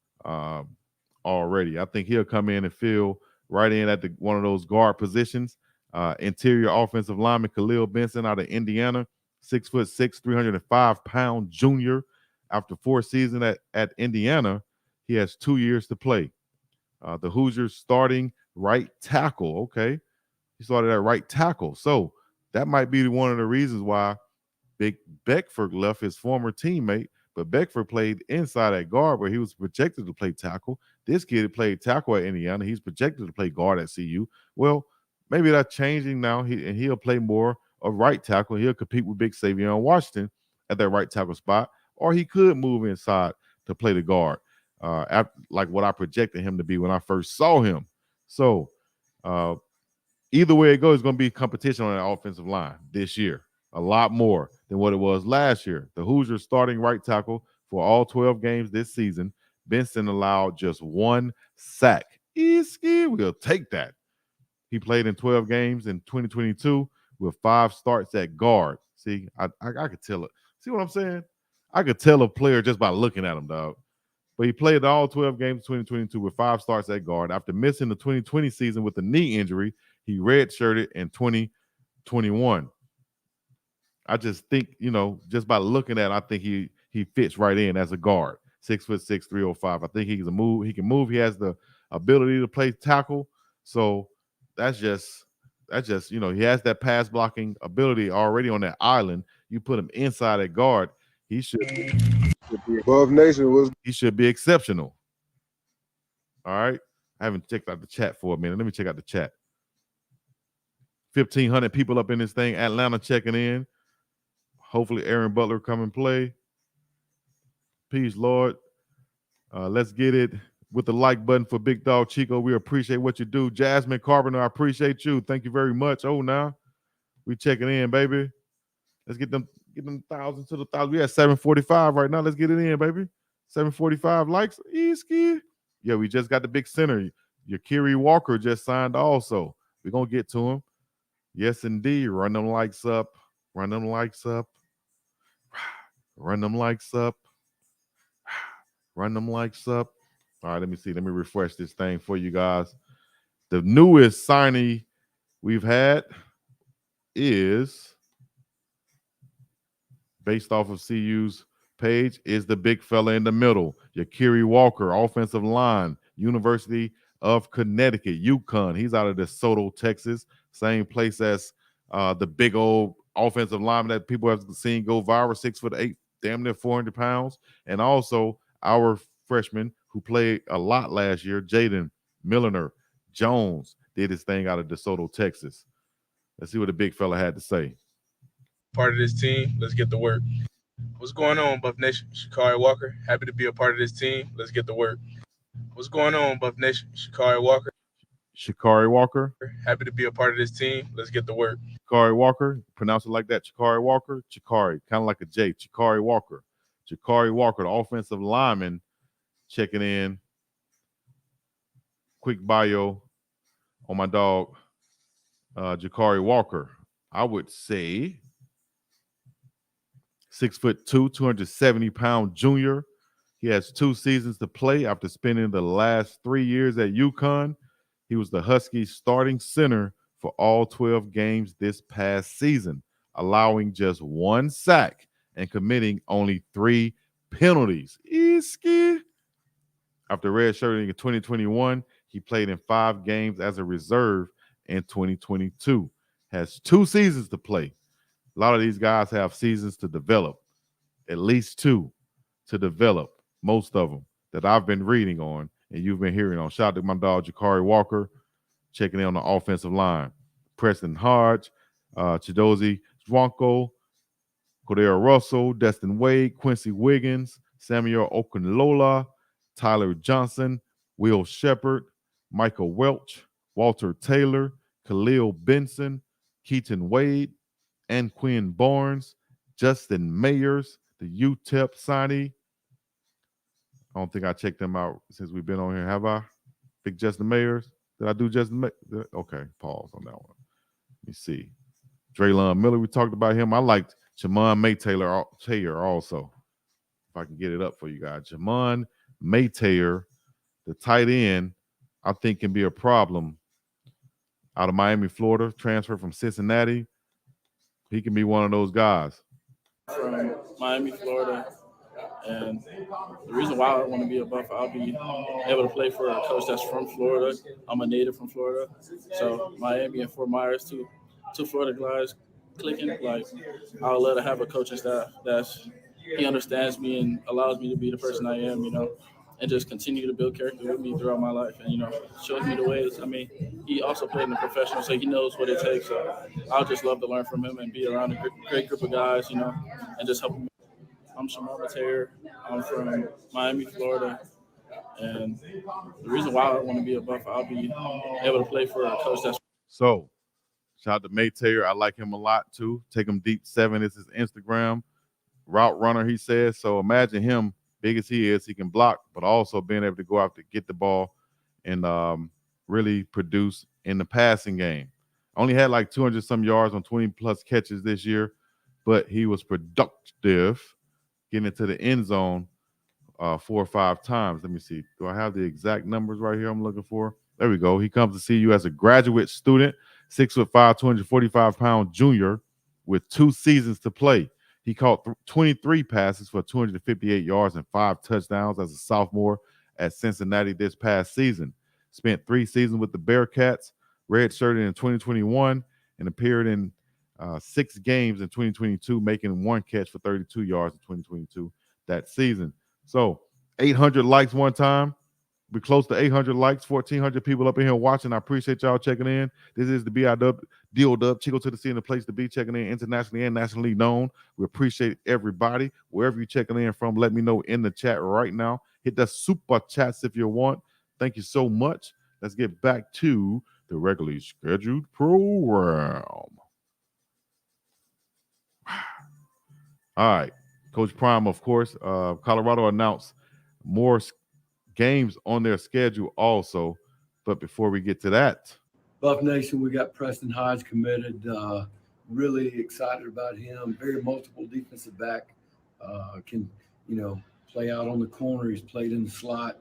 already. I think he'll come in and fill right in at one of those guard positions. Interior offensive lineman Khalil Benson out of Indiana, 6'6", 305-pound junior. After 4 seasons at Indiana, he has 2 years to play. The Hoosiers starting right tackle. Okay, he started at right tackle. So that might be one of the reasons why Big Beckford left, his former teammate. But Beckford played inside at guard where he was projected to play tackle. This kid played tackle at Indiana. He's projected to play guard at CU. Well, maybe that's changing now. He'll play more of right tackle. He'll compete with Big Savion Washington at that right tackle spot. Or he could move inside to play the guard, like what I projected him to be when I first saw him. So either way it goes, it's going to be competition on that offensive line this year. A lot more than what it was last year. The Hoosiers starting right tackle for all 12 games this season. Benson allowed just 1 sack. We'll take that. He played in 12 games in 2022 with 5 starts at guard. See, I could tell it. See what I'm saying? I could tell a player just by looking at him, dog. But he played all 12 games in 2022 with 5 starts at guard. After missing the 2020 season with a knee injury, he redshirted in 2021. I just think, just by looking at him, I think he fits right in as a guard. 6'6", 305. I think he can move. He can move. He has the ability to play tackle. So that's just he has that pass blocking ability already on that island. You put him inside at guard, he should be exceptional. All right. I haven't checked out the chat for a minute. Let me check out the chat. 1,500 people up in this thing. Atlanta checking in. Hopefully Aaron Butler come and play. Peace, Lord. Let's get it with the like button for Big Dog Chico. We appreciate what you do. Jasmine Carpenter, I appreciate you. Thank you very much. Oh, now we checking in, baby. Let's get them 1,000 to the 1,000. We at 745 right now. Let's get it in, baby. 745 likes. Easky. Yeah, we just got the big center. Yakiri Walker just signed also. We're going to get to him. Yes, indeed. Run them likes up. Run them likes up. Run them likes up. Run them likes up. All right, let me see. Let me refresh this thing for you guys. The newest signee we've had is, based off of CU's page, is the big fella in the middle, Yakiri Walker, offensive line, University of Connecticut, UConn. He's out of DeSoto, Texas, same place as the big old offensive lineman that people have seen go viral, 6'8", damn near 400 pounds. And also our freshman who played a lot last year, Jaden Milliner Jones, did his thing out of DeSoto, Texas. Let's see what the big fella had to say. Part of this team. Let's get to work. What's going on, Buff Nation? Shakari Walker. Happy to be a part of this team. Let's get to work. What's going on, Buff Nation? Shakari Walker. Shakari Walker. Happy to be a part of this team. Let's get to work. Shakari Walker. Pronounce it like that. Shakari Walker. Shakari. Kind of like a J. Shakari Walker. Shakari Walker, the offensive lineman, checking in. Quick bio on my dog, Jakari Walker. I would say 6'2", 270-pound junior. He has 2 seasons to play after spending the last 3 years at UConn. He was the Huskies' starting center for all 12 games this past season, allowing just 1 sack and committing only 3 penalties. Easky. After redshirting in 2021, he played in 5 games as a reserve in 2022. Has 2 seasons to play. A lot of these guys have seasons to develop, at least 2 to develop, most of them that I've been reading on and you've been hearing on. Shout out to my dog, Jakari Walker, checking in on the offensive line. Preston Hodge, Chidozie Zwanko, Cordero Russell, Destin Wade, Quincy Wiggins, Samuel Okunlola, Tyler Johnson, Will Shepard, Michael Welch, Walter Taylor, Khalil Benson, Keaton Wade, and Quinn Barnes, Justin Mayers, the UTEP signee. I don't think I checked them out since we've been on here, have I? Big Justin Mayers? Did I do Justin Mayers? Okay, pause on that one. Let me see. Draylon Miller, we talked about him. I liked Jamon Maytaylor also. If I can get it up for you guys. Jamon Maytaylor, the tight end, I think can be a problem out of Miami, Florida, transfer from Cincinnati. He can be one of those guys. From Miami, Florida, and the reason why I want to be a Buff, I'll be able to play for a coach that's from Florida. I'm a native from Florida, so Miami and Fort Myers, two Florida guys clicking. Like, I would love to have a coaching staff he understands me and allows me to be the person I am, and just continue to build character with me throughout my life and, shows me the ways. I mean, he also played in the professional, so he knows what it takes. So I'll just love to learn from him and be around a great group of guys, and just help him. I'm Shamar Mateer. I'm from Miami, Florida. And the reason why I want to be a Buff, I'll be able to play for a coach that's. So, shout out to Maytaylor. I like him a lot, too. Take him deep 7 is his Instagram. Route runner, he says. So imagine him, big as he is, he can block, but also being able to go out to get the ball and really produce in the passing game. Only had like 200 some yards on 20 plus catches this year, but he was productive, getting into the end zone 4 or 5 times. Let me see. Do I have the exact numbers right here I'm looking for? There we go. He comes to CU as a graduate student, 6'5", 245-pound junior with 2 seasons to play. He caught 23 passes for 258 yards and 5 touchdowns as a sophomore at Cincinnati this past season. Spent 3 seasons with the Bearcats, redshirted in 2021, and appeared in 6 games in 2022, making 1 catch for 32 yards in 2022 that season. So 800 likes one time. We're close to 800 likes, 1,400 people up in here watching. I appreciate y'all checking in. This is the BIGGDOGG, Chico to the C, and the place to be, checking in internationally and nationally known. We appreciate everybody. Wherever you're checking in from, let me know in the chat right now. Hit the super chats if you want. Thank you so much. Let's get back to the regularly scheduled program. All right. Coach Prime, of course, Colorado announced more games on their schedule also. But before we get to that, Buff Nation, we got Preston Hodge committed. Really excited about him. Very multiple defensive back. Can, play out on the corner. He's played in the slot.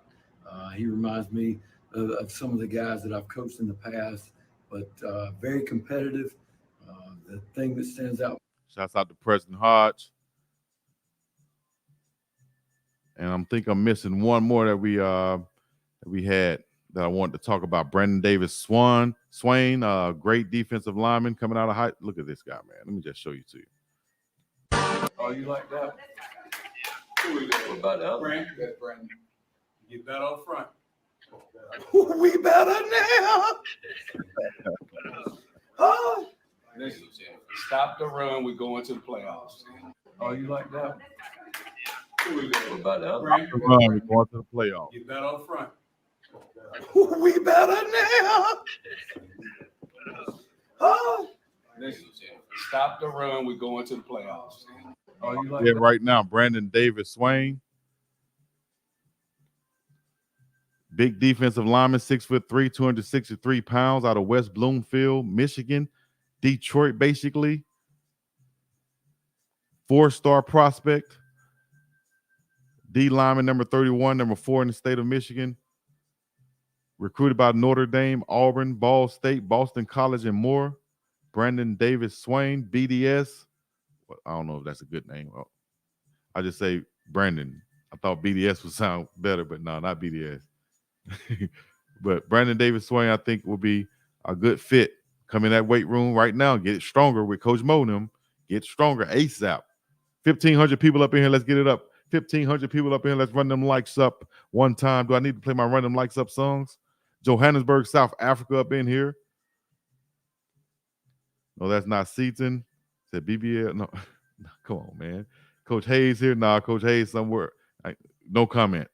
He reminds me of some of the guys that I've coached in the past, but very competitive. The thing that stands out. Shouts out to Preston Hodge. And I'm missing one more that we had that I wanted to talk about. Brandon Davis Swain, great defensive lineman coming out of high. Look at this guy, man. Let me just show you to you. Oh, you like that? What about the other? Brandon. Get that up front. We better now. Oh. Listen, stop the run. We're going to the playoffs. Oh, you like that? What about the other? We're going to the playoffs. Get that up front. We better now. Oh. Listen, stop the run. We're going to the playoffs. Oh, you like Yeah, right now, Brandon Davis Swain. Big defensive lineman, 6'3", 263 pounds, out of West Bloomfield, Michigan, Detroit, basically. 4-star prospect. D lineman, number 31, number 4 in the state of Michigan. Recruited by Notre Dame, Auburn, Ball State, Boston College, and more. Brandon Davis Swain, BDS. I don't know if that's a good name. I just say Brandon. I thought BDS would sound better, but no, not BDS. But Brandon Davis Swain, I think, will be a good fit. Come in that weight room right now, get it stronger with Coach Monum. Get stronger ASAP. 1,500 people up in here. Let's get it up. 1,500 people up in here. Let's run them likes up one time. Do I need to play my run them likes up songs? Johannesburg, South Africa up in here. No, that's not Seaton. Said BBL. No, come on, man. Coach Hayes here. Nah, Coach Hayes somewhere. No comment.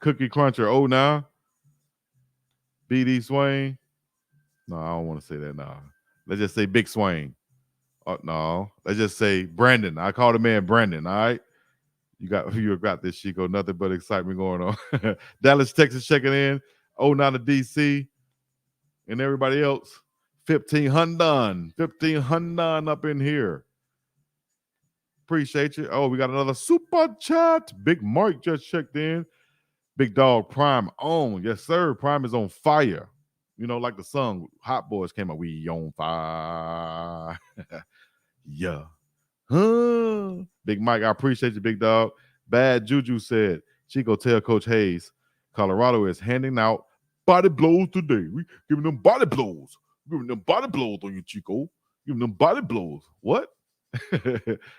Cookie Cruncher. Oh, now. BD Swain. No, I don't want to say that now. Let's just say Big Swain. No, let's just say Brandon. I call the man Brandon, all right? You got this, Chico. Nothing but excitement going on. Dallas, Texas checking in. 09 to DC. And everybody else. 1,500. 1,500 up in here. Appreciate you. Oh, we got another super chat. Big Mike just checked in. Big Dog Prime on. Yes, sir. Prime is on fire. You know, like the song Hot Boys came out. We on fire. Yeah. Huh. Big Mike, I appreciate you, big dog. Bad Juju said, Chico, tell Coach Hayes, Colorado is handing out body blows today. We giving them body blows. Giving them body blows on you, Chico. Giving them body blows. What?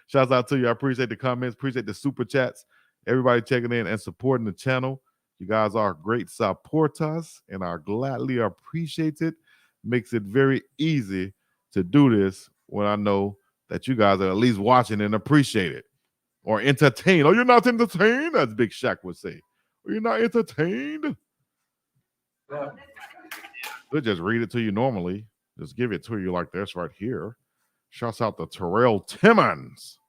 Shouts out to you. I appreciate the comments. Appreciate the super chats. Everybody checking in and supporting the channel. You guys are great supporters, and I gladly appreciate it. Makes it very easy to do this when I know that you guys are at least watching and appreciate it or entertained. Oh, you're not entertained? As Big Shaq would say. Are you not entertained? We'll just read it to you normally. Just give it to you like this right here. Shouts out to Terrell Timmons.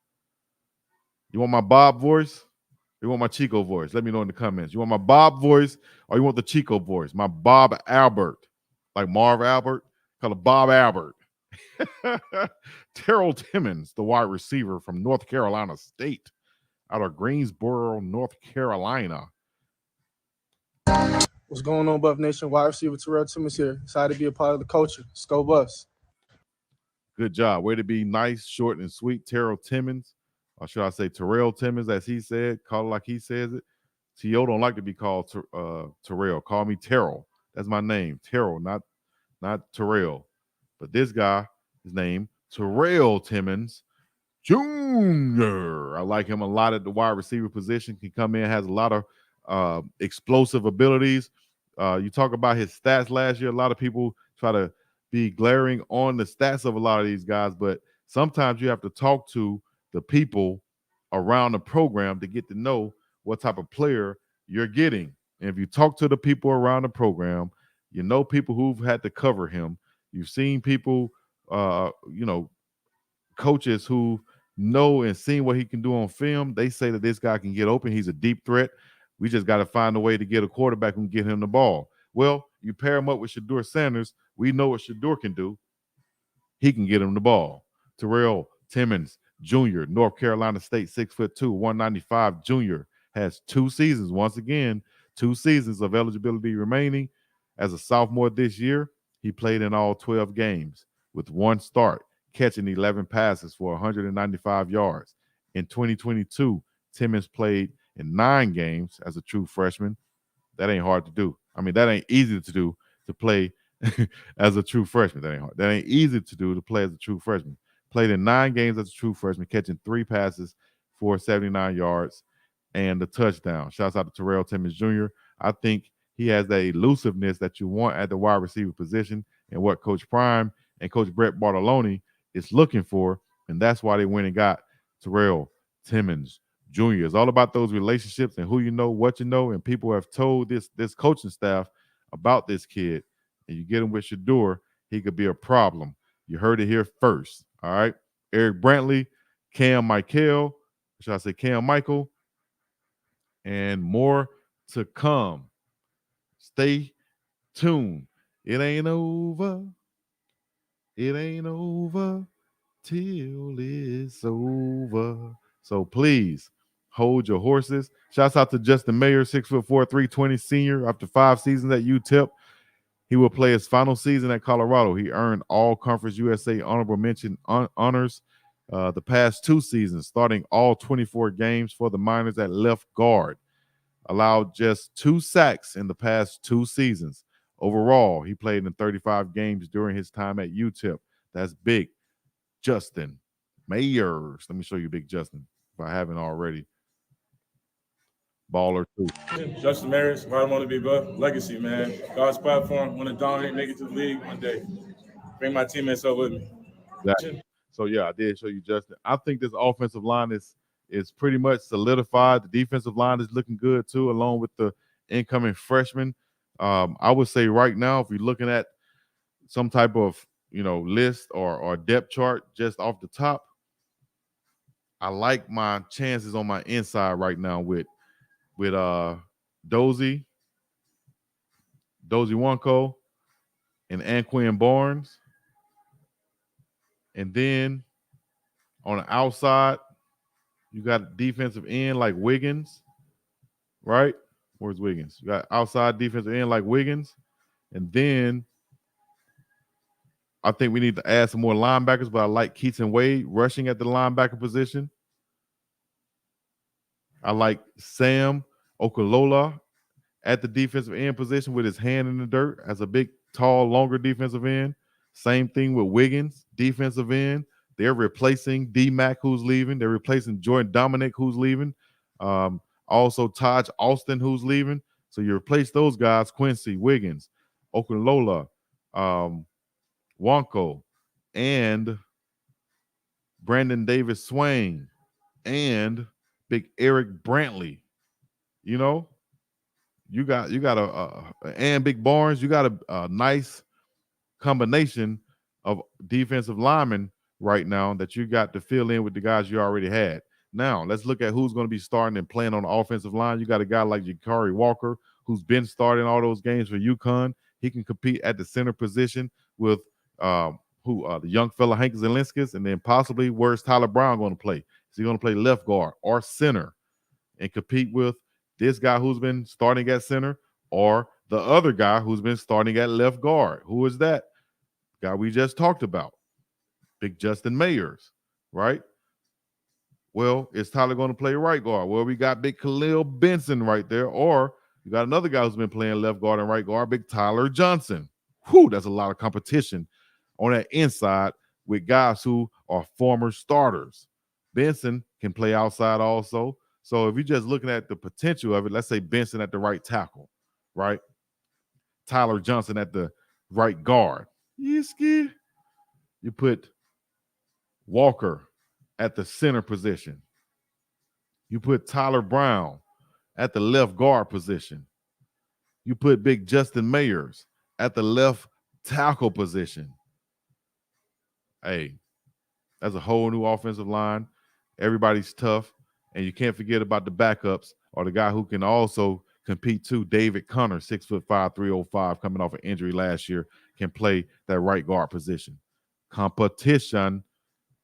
You want my Bob voice? You want my Chico voice? Let me know in the comments. You want my Bob voice or you want the Chico voice? My Bob Albert. Like Marv Albert? Call it Bob Albert. Terrell Timmons, the wide receiver from North Carolina State, out of Greensboro, North Carolina. What's going on, Buff Nation? Wide receiver Terrell Timmons here. Excited to be a part of the culture. Let's go Buffs. Good job. Way to be nice, short, and sweet. Terrell Timmons, or should I say Terrell Timmons, as he said, call it like he says it. T.O. don't like to be called Terrell. Call me Terrell. That's my name. Terrell, not Terrell. But this guy, his name, Terrell Timmons Jr. I like him a lot at the wide receiver position. Can come in, has a lot of explosive abilities. You talk about his stats last year. A lot of people try to be glaring on the stats of a lot of these guys, but sometimes you have to talk to the people around the program to get to know what type of player you're getting. And if you talk to the people around the program, you know people who've had to cover him. You've seen people, coaches who know and seen what he can do on film. They say that this guy can get open. He's a deep threat. We just got to find a way to get a quarterback who can get him the ball. Well, you pair him up with Shedeur Sanders. We know what Shedeur can do. He can get him the ball. Terrell Timmons Jr., North Carolina State, 6'2", 195 junior, has 2 seasons. Once again, 2 seasons of eligibility remaining. As a sophomore this year, he played in all 12 games with 1 start, catching 11 passes for 195 yards. In 2022, Timmons played in 9 games as a true freshman. That ain't hard to do. I mean, that ain't easy to do, to play as a true freshman. That ain't hard. That ain't easy to do, to play as a true freshman. Played in 9 games as a true freshman, catching 3 passes for 79 yards and a touchdown. Shouts out to Terrell Timmons Jr. I think he has that elusiveness that you want at the wide receiver position, and what Coach Prime and Coach Brett Bartolone is looking for, and that's why they went and got Terrell Timmons Jr. It's all about those relationships and who you know, what you know, and people have told this coaching staff about this kid, and you get him with Shedeur, he could be a problem. You heard it here first, all right? Eric Brantley, Cam Michael, should I say Cam Michael, and more to come. Stay tuned. It ain't over. It ain't over till it's over. So please hold your horses. Shouts out to Justin Mayer, 6'4", 320 senior. After 5 seasons at UTEP, he will play his final season at Colorado. He earned all Conference USA honorable mention honors the past 2 seasons, starting all 24 games for the Miners at left guard. Allowed just 2 sacks in the past 2 seasons. Overall, he played in 35 games during his time at UTEP. That's big. Justin Mayers. Let me show you Big Justin if I haven't already. Baller too. Justin Mayers, why I want to be above legacy, man. God's platform, want to dominate, make it to the league one day. Bring my teammates up with me. Exactly. So yeah, I did show you Justin. I think this offensive line is pretty much solidified. The defensive line is looking good too, along with the incoming freshmen. I would say right now, if you're looking at some type of list or depth chart just off the top, I like my chances on my inside right now with Dozie Wonko and Anquin Barnes. And then on the outside, you got defensive end like Wiggins, right? Where's Wiggins? You got outside defensive end like Wiggins. And then I think we need to add some more linebackers, but I like Keaton Wade rushing at the linebacker position. I like Sam Okolola at the defensive end position with his hand in the dirt as a big, tall, longer defensive end. Same thing with Wiggins, defensive end. They're replacing D-Mac, who's leaving. They're replacing Jordan Dominic, who's leaving. Also Taj Austin, who's leaving. So you replace those guys, Quincy, Wiggins, Okolola, Wonko, and Brandon Davis Swain, and Big Eric Brantley. You got and Big Barnes. You got a nice combination of defensive linemen right now that you got to fill in with the guys you already had. Now let's look at who's going to be starting and playing on the offensive line. You got a guy like Jakari Walker, who's been starting all those games for UConn. He can compete at the center position with The young fella Hank Zelinskis, and then possibly where's Tyler Brown going to play? Is he going to play left guard or center and compete with this guy who's been starting at center or the other guy who's been starting at left guard? Who is that? Guy we just talked about, Big Justin Mayers, right? Well, is Tyler going to play right guard? Well, we got Big Khalil Benson right there, or you got another guy who's been playing left guard and right guard, Big Tyler Johnson. Whew, that's a lot of competition on that inside with guys who are former starters. Benson can play outside also. So if you're just looking at the potential of it, let's say Benson at the right tackle, right? Tyler Johnson at the right guard. You put Walker at the center position. You put Tyler Brown at the left guard position. You put Big Justin Mayers at the left tackle position. Hey, that's a whole new offensive line. Everybody's tough, and you can't forget about the backups or the guy who can also compete too. David Connor, 6'5", 305, coming off an injury last year, can play that right guard position. Competition.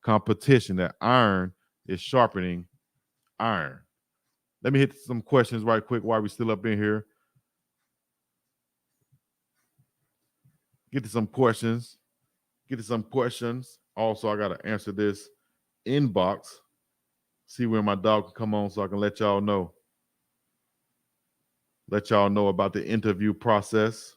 That iron is sharpening iron. Let me hit some questions right quick while we're still up in here. Get to some questions. Also, I got to answer this inbox. See where my dog can come on so I can let y'all know. Let y'all know about the interview process.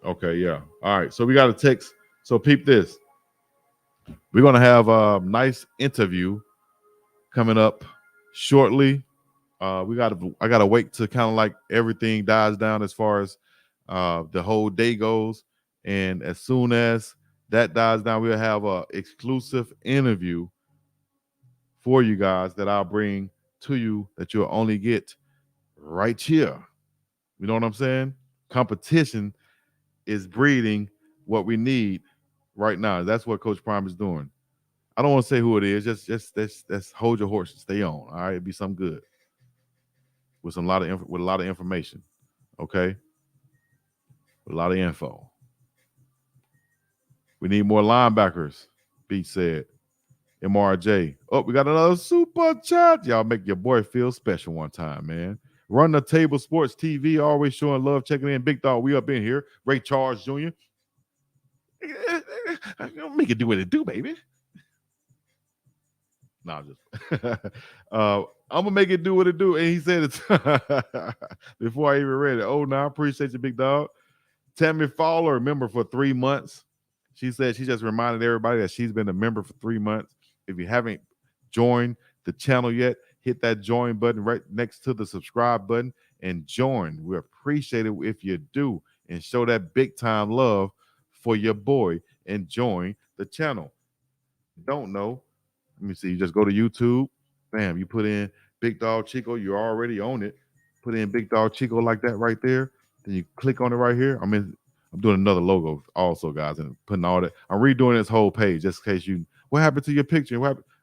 Okay, yeah. All right, so we got a text. So peep this. We're going to have a nice interview coming up shortly. I gotta wait to kind of like everything dies down as far as the whole day goes. And as soon as that dies down, we'll have a exclusive interview for you guys that I'll bring to you that you'll only get right here. You know what I'm saying? Competition is breeding what we need right now. That's what Coach Prime is doing. I don't want to say who it is. Just hold your horses. Stay on. All right, it'll be something good with a lot of information. Okay, with a lot of info. We need more linebackers. Beach said. MRJ. Oh, we got another super chat. Y'all make your boy feel special one time, man. Run the Table Sports TV, always showing love, checking in. Big Dog, we up in here. Ray Charles Jr. Make it do what it do, baby. Nah, just I'm gonna make it do what it do. And he said it before I even read it. Oh, no, I appreciate you, Big Dog. Tammy Fowler, member for 3 months. She said she just reminded everybody that she's been a member for 3 months. If you haven't joined the channel yet, hit that join button right next to the subscribe button and join. We appreciate it if you do and show that big time love for your boy and join the channel. Don't know? Let me see. You just go to YouTube. Bam, you put in Big Dog Chico. You're already on it. Put in Big Dog Chico like that right there. Then you click on it right here. I'm doing another logo also, guys, and putting all that. I'm redoing this whole page just in case what happened to your picture?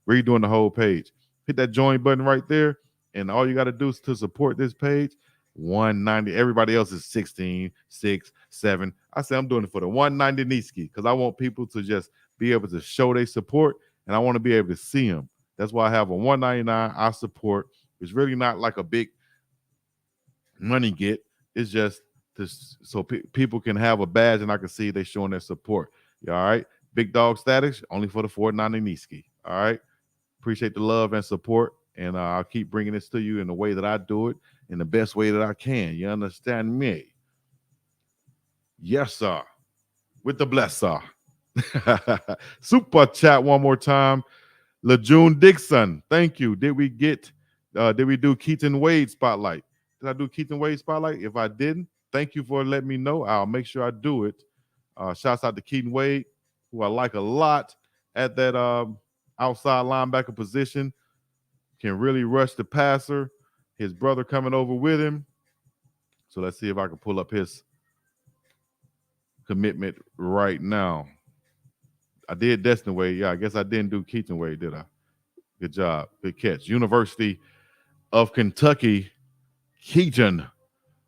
Redoing the whole page. Hit that join button right there. And all you got to do is to support this page, $190. Everybody else is 16, 6, 7. I say I'm doing it for the $190 Niski because I want people to just be able to show their support, and I want to be able to see them. That's why I have a $199 I support. It's really not like a big money get. It's just so people can have a badge and I can see they showing their support. You all right? Big Dog Status, only for the $490 Niski. All right? Appreciate the love and support, and I'll keep bringing this to you in the way that I do it, in the best way that I can. You understand me? Yes, sir. With the bless, sir. Super chat one more time. LeJune Dixon, thank you. Did we do Keaton Wade spotlight? Did I do Keaton Wade spotlight? If I didn't, thank you for letting me know. I'll make sure I do it. Shouts out to Keaton Wade, who I like a lot at that outside linebacker position. Can really rush the passer. His brother coming over with him. So let's see if I can pull up his commitment right now. I did Destin Wade. Yeah, I guess I didn't do Keaton Wade, did I? Good job. Good catch. University of Kentucky Keaton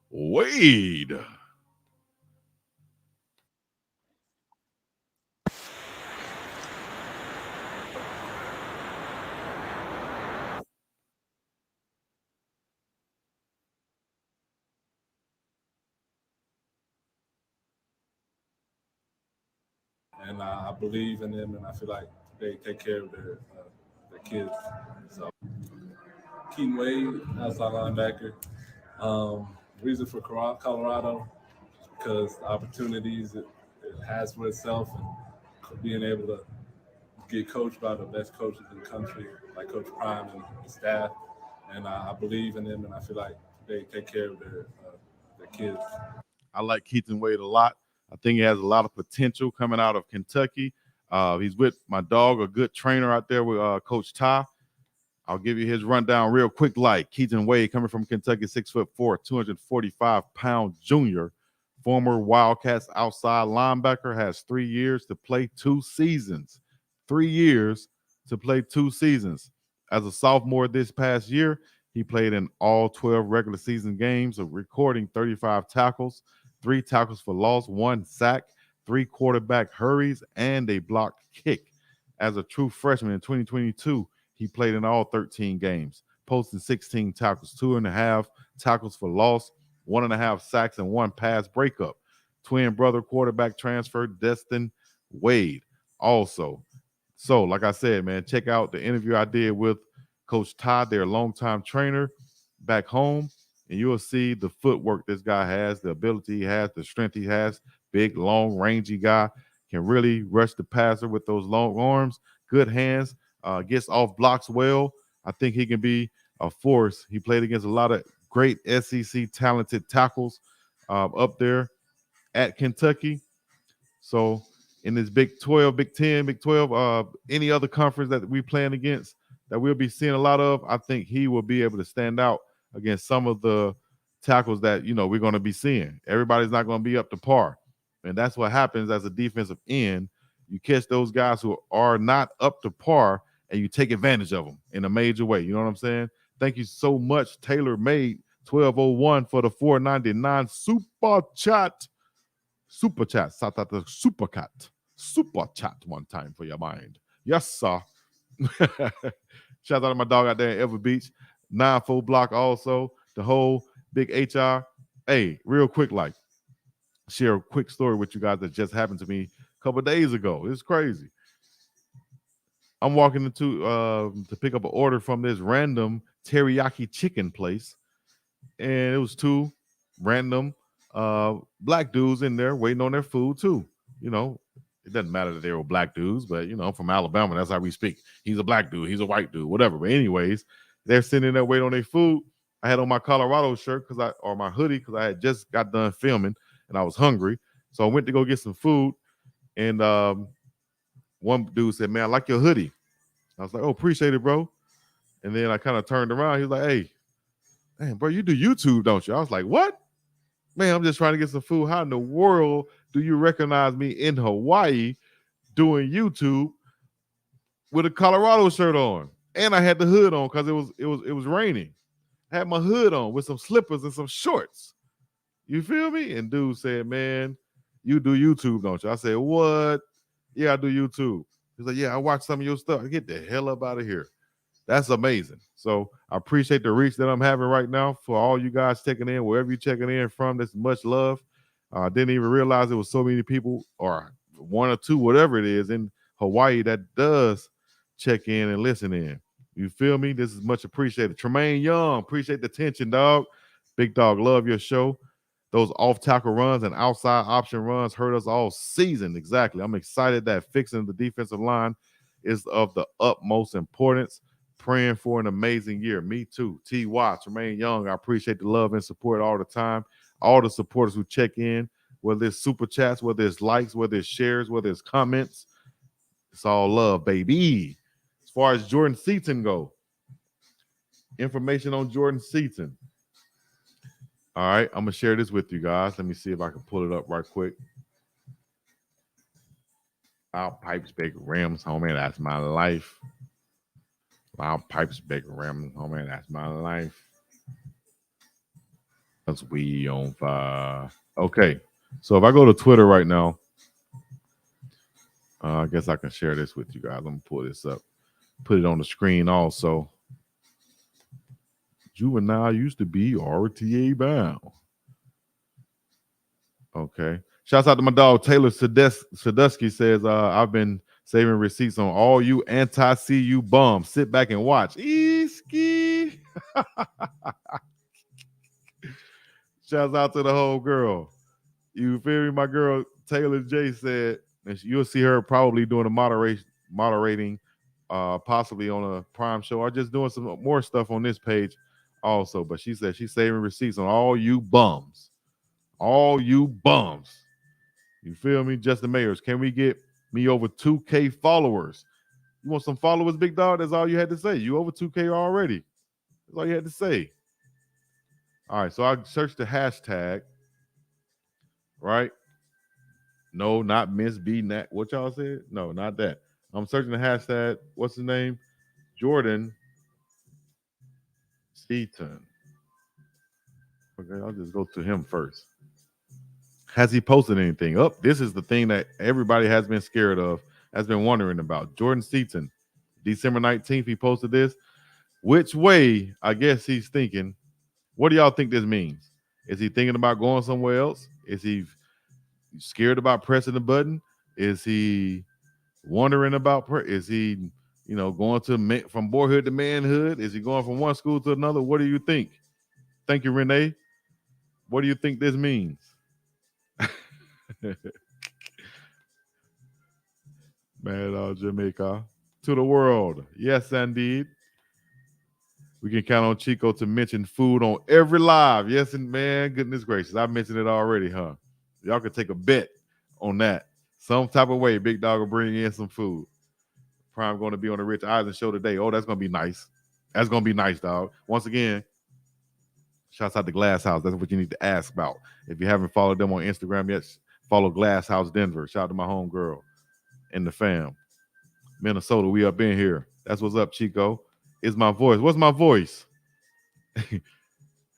Wade. And I believe in them, and I feel like they take care of their kids. So, Keaton Wade, outside linebacker. Reason for Colorado is because the opportunities it has for itself and being able to get coached by the best coaches in the country, like Coach Prime and the staff. And I believe in them, and I feel like they take care of their kids. I like Keaton Wade a lot. I think he has a lot of potential coming out of Kentucky. He's with my dog, a good trainer out there with Coach Ty. I'll give you his rundown real quick. Like Keaton Wade, coming from Kentucky, 6'4", 245-pound junior, former Wildcats outside linebacker, has 3 years to play 2 seasons. 3 years to play 2 seasons. As a sophomore this past year, he played in all 12 regular season games, recording 35 tackles, 3 tackles for loss, 1 sack, 3 quarterback hurries, and a blocked kick. As a true freshman in 2022, he played in all 13 games, posting 16 tackles, 2.5 tackles for loss, 1.5 sacks, and 1 pass breakup. Twin brother quarterback transfer Destin Wade also. So, like I said, man, check out the interview I did with Coach Todd, their longtime trainer back home, and you'll see the footwork this guy has, the ability he has, the strength he has. Big, long, rangy guy, can really rush the passer with those long arms, good hands, gets off blocks well. I think he can be a force. He played against a lot of great SEC talented tackles up there at Kentucky. So in this Big 12, Big 10, Big 12, any other conference that we playing against that we'll be seeing a lot of, I think he will be able to stand out against some of the tackles that, we're going to be seeing. Everybody's not going to be up to par. And that's what happens as a defensive end. You catch those guys who are not up to par and you take advantage of them in a major way. You know what I'm saying? Thank you so much, Taylor Made 1201 for the $4.99 super chat. Super chat. Super chat one time for your mind. Yes, sir. Shout out to my dog out there in Ever Beach. 9-4 block also. The whole big HR. Hey, real quick, share a quick story with you guys that just happened to me a couple of days ago. It's crazy. I'm walking into to pick up an order from this random teriyaki chicken place, and it was 2 random black dudes in there waiting on their food too. It doesn't matter that they were black dudes, but I'm from Alabama. That's how we speak. He's a black dude. He's a white dude. Whatever. But anyways, they're sitting there waiting on their food. I had on my Colorado shirt or my hoodie because I had just got done filming and I was hungry. So I went to go get some food, and one dude said, "Man, I like your hoodie." I was like, "Oh, appreciate it, bro." And then I kind of turned around. He was like, "Hey, man, bro, you do YouTube, don't you?" I was like, "What?" "Man, I'm just trying to get some food. How in the world do you recognize me in Hawaii doing YouTube with a Colorado shirt on?" And I had the hood on because it was raining. I had my hood on with some slippers and some shorts. You feel me? And dude said, "Man, you do YouTube, don't you?" I said, "What?" "Yeah, I do YouTube." He's like, "Yeah, I watch some of your stuff." Get the hell up out of here. That's amazing. So I appreciate the reach that I'm having right now for all you guys checking in, wherever you're checking in from. That's much love. I didn't even realize there was so many people, or 1 or 2, whatever it is, in Hawaii that does check in and listen in. You feel me? This is much appreciated. Tremaine Young, appreciate the attention, dog. Big dog, love your show. Those off-tackle runs and outside option runs hurt us all season. Exactly. I'm excited that fixing the defensive line is of the utmost importance. Praying for an amazing year. Me too. T.Y. Tremaine Young, I appreciate the love and support all the time. All the supporters who check in, whether it's super chats, whether it's likes, whether it's shares, whether it's comments. It's all love, baby. As far as Jordan Seaton go, information on Jordan Seaton. All right, I'm going to share this with you guys. Let me see if I can pull it up right quick. Loud Pipes, Big Rims, homie, that's my life. Loud Pipes, Big Rims, homie, that's my life. That's we on fire. Okay, so if I go to Twitter right now, I guess I can share this with you guys. I'm gonna pull this up, put it on the screen also. Juvenile used to be RTA bound. Okay. Shouts out to my dog Taylor Sadusky says, I've been saving receipts on all you anti-CU bums. Sit back and watch. Ski. Shouts out to the whole girl. You feel me? My girl Taylor J said, and you'll see her probably doing a moderating, possibly on a Prime show or just doing some more stuff on this page also. But she said she's saving receipts on all you bums. All you bums. You feel me? Justin Mayers, can we get me over 2K followers? You want some followers, big dog? That's all you had to say. You over 2K already. That's all you had to say. All right, so I searched the hashtag, right? No, not Miss B. Nat. What y'all said? No, not that. I'm searching the hashtag. What's his name? Jordan Seaton. Okay, I'll just go to him first. Has he posted anything? Oh, this is the thing that everybody has been scared of, has been wondering about. Jordan Seaton, December 19th, he posted this. Which way, I guess he's thinking. What do y'all think this means? Is he thinking about going somewhere else? Is he scared about pressing the button? Is he wondering about, is he, going to from boyhood to manhood? Is he going from one school to another? What do you think? Thank you, Renee. What do you think this means? Man, Jamaica to the world. Yes, indeed. We can count on Chico to mention food on every live. Yes, and man, goodness gracious. I mentioned it already, huh? Y'all could take a bet on that. Some type of way, Big Dog will bring in some food. Prime going to be on the Rich Eisen show today. Oh, that's going to be nice. That's going to be nice, dog. Once again, shouts out to Glass House. That's what you need to ask about. If you haven't followed them on Instagram yet, follow Glass House Denver. Shout out to my homegirl and the fam. Minnesota, we up in here. That's what's up, Chico. It's my voice. What's my voice?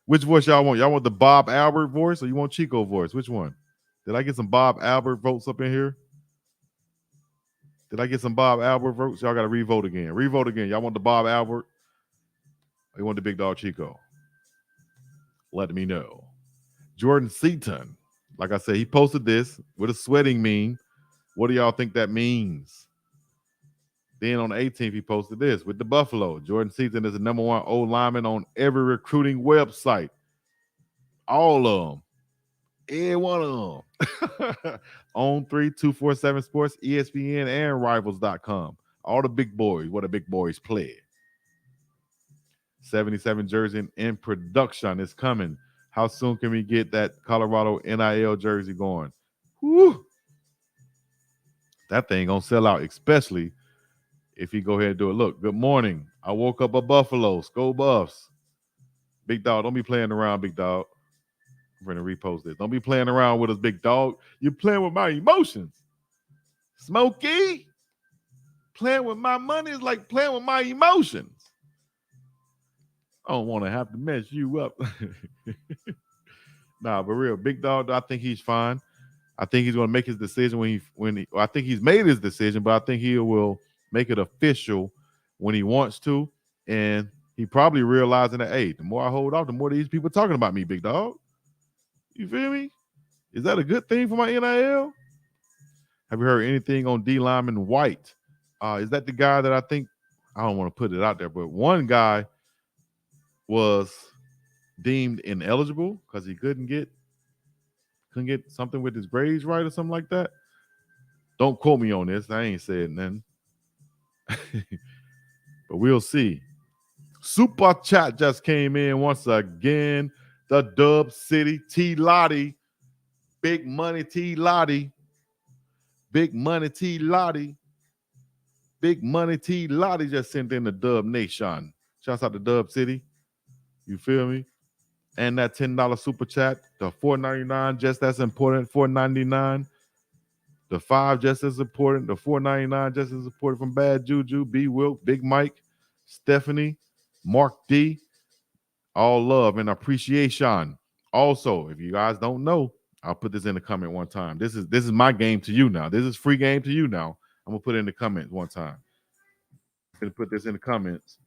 Which voice y'all want? Y'all want the Bob Albert voice or you want Chico voice? Which one? Did I get some Bob Albert votes up in here? Did I get some Bob Albert votes? Y'all got to re-vote again. Re-vote again. Y'all want the Bob Albert or you want the Big Dog Chico? Let me know. Jordan Seaton, like I said, he posted this with a sweating meme. What do y'all think that means? Then on the 18th, he posted this with the Buffalo. Jordan Seaton is the number one O lineman on every recruiting website. All of them. Every one of them. On 3247 Sports, ESPN, and Rivals.com. All the big boys. What the big boys play. 77 jersey in production is coming. How soon can we get that Colorado NIL jersey going? Woo! That thing gonna sell out, especially if you go ahead and do it. Look, good morning. I woke up a Buffalo. Go Buffs. Big dog, don't be playing around, big dog. I'm going to repost this. Don't be playing around with us, big dog. You're playing with my emotions. Smokey, playing with my money is like playing with my emotions. I don't want to have to mess you up. Nah, but real, big dog, I think he's fine. I think he's going to make his decision I think he's made his decision, but I think he will make it official when he wants to. And he probably realizing that, hey, the more I hold off, the more these people talking about me, big dog. You feel me? Is that a good thing for my NIL? Have you heard anything on D. Lyman White? Is that the guy that I think, I don't want to put it out there, but one guy was deemed ineligible because he couldn't get something with his grades right or something like that. Don't quote me on this. I ain't said nothing. But we'll see. Super Chat just came in once again. The Dub City T. Lottie. Big Money T. Lottie. Big Money T. Lottie. Big Money T. Lottie just sent in the Dub Nation. Shouts out to Dub City. You feel me? And that $10 super chat. The $4.99 just as important. $4.99. The $5 just as important. The $4.99 just as important from Bad Juju, B. Wilk, Big Mike, Stephanie, Mark D. All love and appreciation Also, if you guys don't know, I'll put this in the comment one time. This is my game to you now. This is free game to you now. I'm gonna put it in the comments one time. I'm gonna put this in the comments.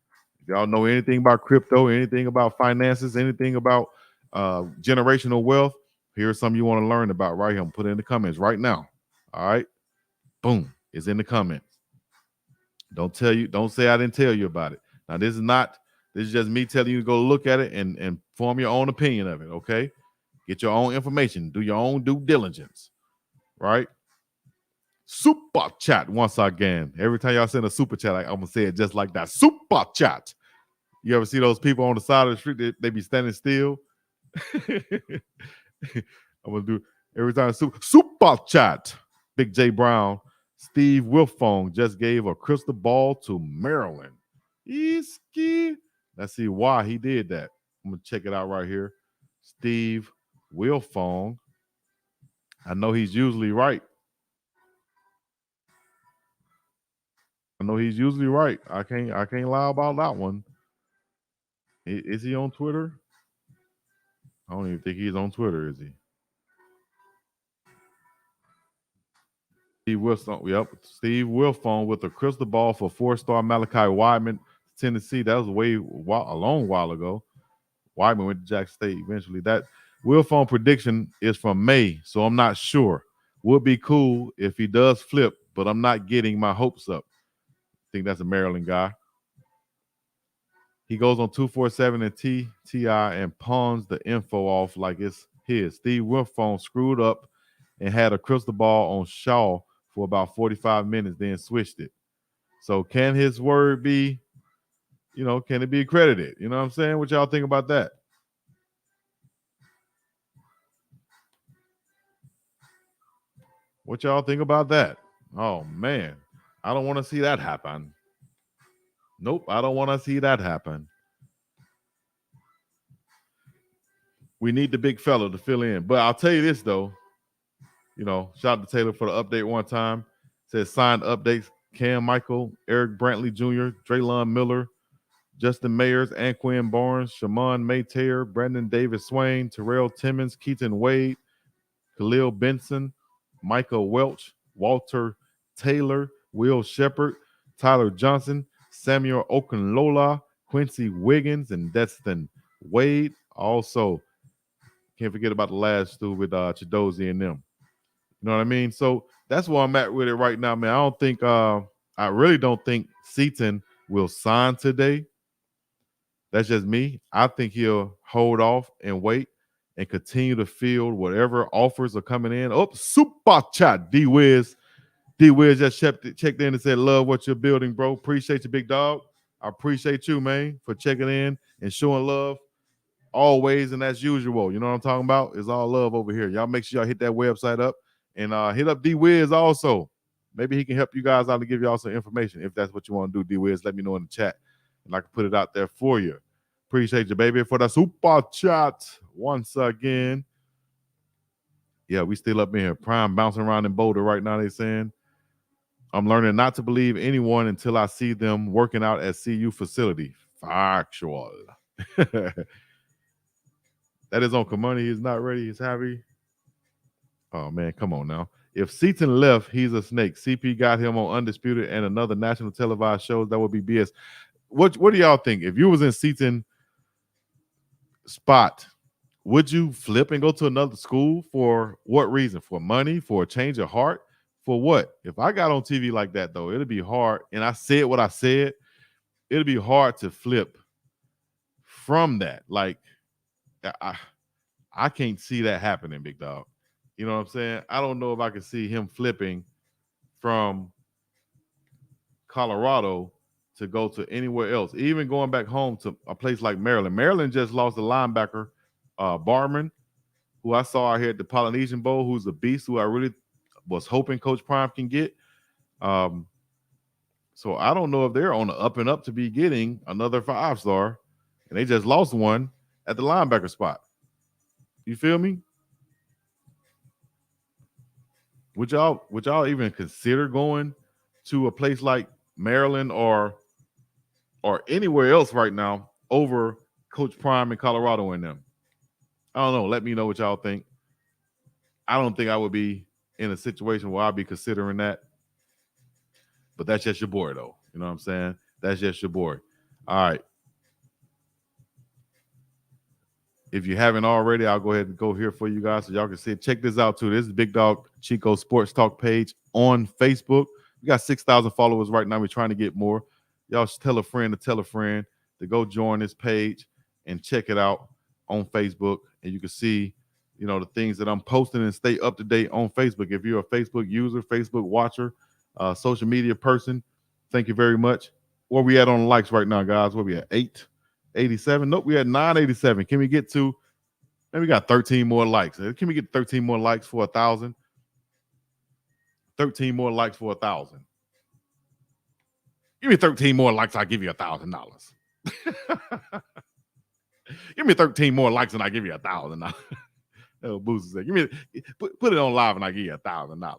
If y'all know anything about crypto, anything about finances, anything about generational wealth, here's something you want to learn about right here. I'm put it in the comments right now. All right. Boom. It's in the comments. Don't say I didn't tell you about it. Now, this is just me telling you to go look at it and form your own opinion of it. Okay. Get your own information. Do your own due diligence. Right? Super chat once again. Every time y'all send a super chat, I'm gonna say it just like that. Super chat. You ever see those people on the side of the street? They be standing still. I'm gonna do every time. Super chat. Big J Brown. Steve Wilfong just gave a crystal ball to Maryland. Easky. Let's see why he did that. I'm gonna check it out right here. Steve Wilfong. I know he's usually right. I can't lie about that one. Is he on Twitter? I don't even think he's on Twitter, is he? Steve Wilson, yep. Steve Wilfong with a crystal ball for 4-star Malachi Wideman, Tennessee. That was a long while ago. Wideman went to Jackson State eventually. That Wilfong prediction is from May, so I'm not sure. Would be cool if he does flip, but I'm not getting my hopes up. I think that's a Maryland guy. He goes on 247 and TI and pawns the info off like it's his. Steve Wilfong screwed up and had a crystal ball on Shaw for about 45 minutes, then switched it. So can his word be, can it be accredited? You know what I'm saying? What y'all think about that? What y'all think about that? Oh, man. I don't want to see that happen. Nope, I don't want to see that happen. We need the big fella to fill in. But I'll tell you this, though. Shout out to Taylor for the update one time. Says signed updates. Cam Michael, Eric Brantley Jr., Draylon Miller, Justin Mayers, Anquin Barnes, Shamon Maytair, Brandon Davis Swain, Terrell Timmons, Keaton Wade, Khalil Benson, Michael Welch, Walter Taylor, Will Shepard, Tyler Johnson, Samuel Okunlola, Quincy Wiggins, and Destin Wade. Also, can't forget about the last two with Chidozie and them. You know what I mean? So that's where I'm at with it right now, man. I really don't think Seaton will sign today. That's just me. I think he'll hold off and wait and continue to field whatever offers are coming in. Oh, super chat, D-Wiz. D-Wiz just checked in and said, love what you're building, bro. Appreciate you, big dog. I appreciate you, man, for checking in and showing love always and as usual. You know what I'm talking about? It's all love over here. Y'all make sure y'all hit that website up and hit up D-Wiz also. Maybe he can help you guys out and give y'all some information. If that's what you want to do, D-Wiz, let me know in the chat and I can put it out there for you. Appreciate you, baby, for the super chat once again. Yeah, we still up in here. Prime bouncing around in Boulder right now, they saying. I'm learning not to believe anyone until I see them working out at CU facility. Factual. That is on Commoney. He's not ready. He's happy. Oh, man, come on now. If Seaton left, he's a snake. CP got him on Undisputed and another national televised show. That would be BS. What do y'all think? If you was in Seaton spot, would you flip and go to another school? For what reason? For money? For a change of heart? For what? If I got on TV like that, though, it'd be hard. And I said what I said. It'd be hard to flip from that. Like, I can't see that happening, big dog. You know what I'm saying? I don't know if I could see him flipping from Colorado to go to anywhere else. Even going back home to a place like Maryland. Maryland just lost a linebacker, Barman, who I saw out here at the Polynesian Bowl, who's a beast, who I really was hoping Coach Prime can get. So I don't know if they're on the up and up to be getting another 5-star, and they just lost one at the linebacker spot. You feel me? Would y'all even consider going to a place like Maryland or anywhere else right now over Coach Prime in Colorado and them? I don't know. Let me know what y'all think. I don't think I would be in a situation where I'd be considering that. But that's just your boy, though. You know what I'm saying? That's just your boy. All right. If you haven't already, I'll go ahead and go here for you guys so y'all can see it. Check this out, too. This is Big Dog Chico Sports Talk page on Facebook. We got 6,000 followers right now. We're trying to get more. Y'all should tell a friend to go join this page and check it out on Facebook. And you can see, the things that I'm posting and stay up to date on Facebook. If you're a Facebook user, Facebook watcher, social media person, thank you very much. Where we at on the likes right now, guys? Where we at? 887? Nope, we at 987. Can we get to, and we got 13 more likes. Can we get 13 more likes for 1,000? 13 more likes for 1,000. Give me 13 more likes, I'll give you $1,000. Give me 13 more likes and I'll give you $1,000. Oh, Booster said, put it on live and I'll give you $1,000.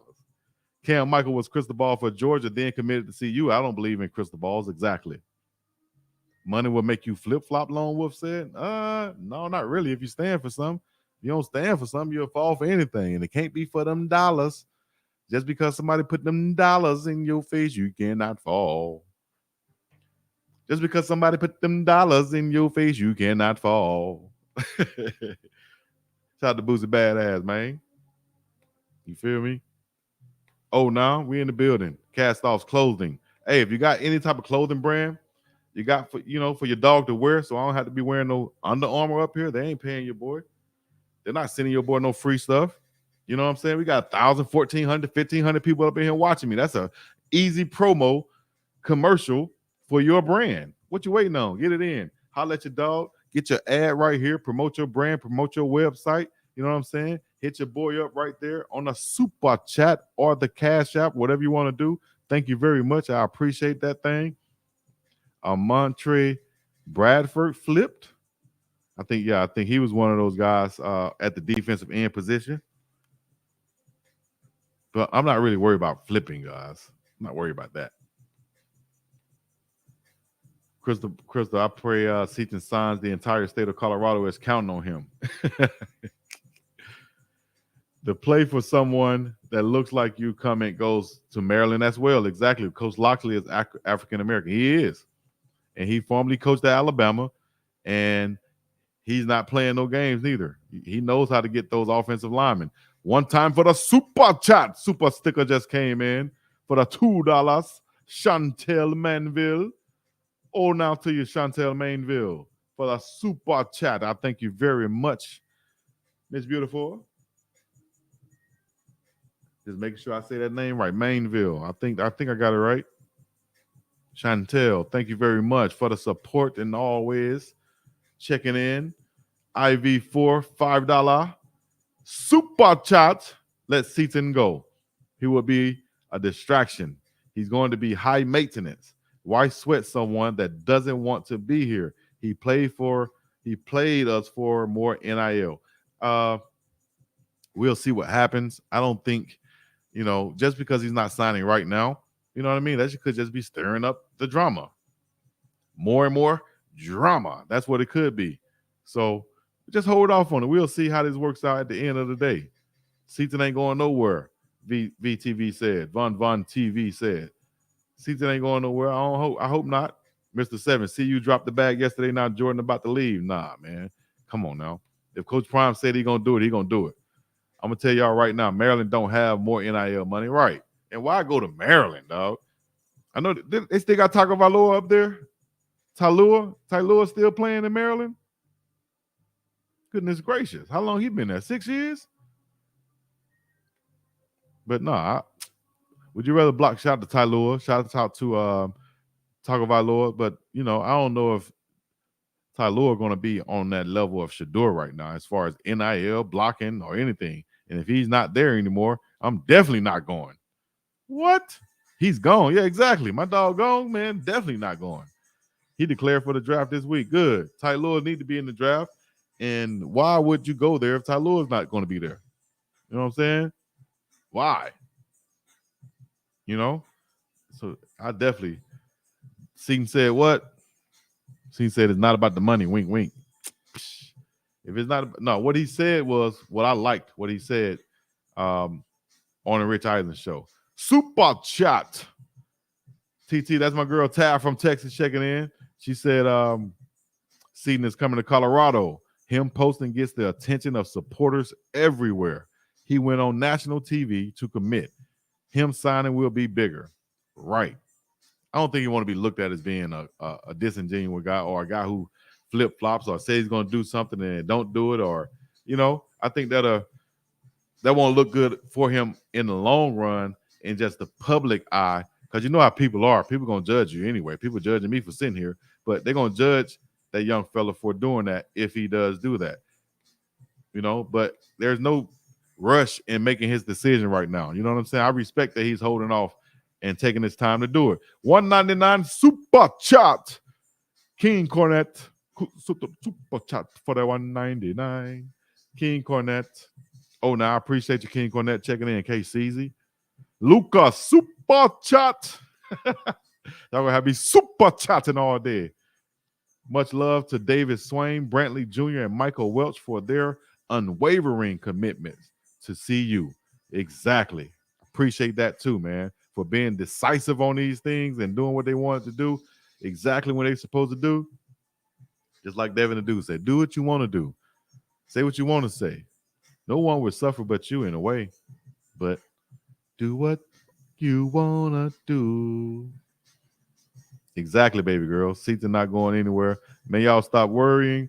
Cam Michael was crystal ball for Georgia, then committed to CU. I don't believe in crystal balls. Exactly. Money will make you flip-flop, Lone Wolf said. No, not really. If you stand for something. If you don't stand for something, you'll fall for anything. And it can't be for them dollars. Just because somebody put them dollars in your face, you cannot fall. Just because somebody put them dollars in your face, you cannot fall. Shout out to Boozy Badass, man. You feel me? Oh, now we in the building. Cast Off's clothing. Hey, if you got any type of clothing brand you got for your dog to wear, so I don't have to be wearing no Under Armour up here. They ain't paying your boy. They're not sending your boy no free stuff. You know what I'm saying? We got 1,000, 1,400, 1,500 people up in here watching me. That's a easy promo commercial for your brand. What you waiting on? Get it in. Holla at your dog. Get your ad right here. Promote your brand. Promote your website. You know what I'm saying? Hit your boy up right there on the Super Chat or the Cash App, whatever you want to do. Thank you very much. I appreciate that thing. Montre Bradford flipped. I think he was one of those guys at the defensive end position. But I'm not really worried about flipping, guys. I'm not worried about that. Crystal, I pray Seaton signs the entire state of Colorado is counting on him. The play for someone that looks like you comment goes to Maryland as well. Exactly. Coach Loxley is African-American. He is. And he formerly coached at Alabama. And he's not playing no games neither. He knows how to get those offensive linemen. One time for the Super Chat. Super sticker just came in for the $2. Chantel Manville. Oh, now to you, Chantel Mainville, for the Super Chat. I thank you very much, Miss Beautiful. Just making sure I say that name right, Mainville. I think I got it right. Chantel, thank you very much for the support and always checking in. IV4, $5 Super Chat. Let Seaton go. He will be a distraction. He's going to be high maintenance. Why sweat someone that doesn't want to be here? He played us for more NIL. We'll see what happens. I don't think, just because he's not signing right now, you know what I mean? That could just be stirring up the drama. More and more drama. That's what it could be. So just hold off on it. We'll see how this works out at the end of the day. Seaton ain't going nowhere, VTV said. Von TV said. Seaton ain't going nowhere. I hope not. Mr. 7, see you dropped the bag yesterday. Now Jordan about to leave. Nah, man. Come on now. If Coach Prime said he's going to do it, he's going to do it. I'm going to tell y'all right now, Maryland don't have more NIL money. Right. And why go to Maryland, dog? I know they still got Taco Valoa up there. Tylua still playing in Maryland? Goodness gracious. How long he been there? 6 years? But nah, would you rather block shout out to Tylua? Shout out to Taco Valoa, but I don't know if Tylua going to be on that level of Shador right now as far as NIL blocking or anything. And if he's not there anymore, I'm definitely not going. What? He's gone. Yeah, exactly. My dog gone, man. Definitely not going. He declared for the draft this week. Good. Tylua need to be in the draft. And why would you go there if Tylua is not going to be there? You know what I'm saying? Why? So I definitely. Seaton said what? Seaton said it's not about the money. Wink, wink. If it's not, no, what he said was what I liked. What he said on the Rich Eisen show. Super chat. TT, that's my girl Tab from Texas checking in. She said, Seaton is coming to Colorado. Him posting gets the attention of supporters everywhere. He went on national TV to commit. Him signing will be bigger. Right. I don't think you want to be looked at as being a disingenuous guy or a guy who flip-flops or says he's going to do something and don't do it, or, I think that won't look good for him in the long run in just the public eye, because you know how people are. People going to judge you anyway. People judging me for sitting here, but they're going to judge that young fella for doing that if he does do that. But there's no rush in making his decision right now. You know what I'm saying? I respect that he's holding off and taking his time to do it. 199 super chat. King Cornette. Super chat for that 199. King Cornette. Oh, now I appreciate you, King Cornette, checking in. KCZ. Luca, super chat. Y'all gonna have me super chatting all day. Much love to David Swain, Brantley Jr., and Michael Welch for their unwavering commitment to CU. Exactly. Appreciate that too, man, for being decisive on these things and doing what they wanted to do exactly when they're supposed to do. Just like Devin and Dude said, do what you want to do. Say what you want to say. No one would suffer but you in a way. But do what you want to do. Exactly, baby girl. Seats are not going anywhere. Man, y'all stop worrying.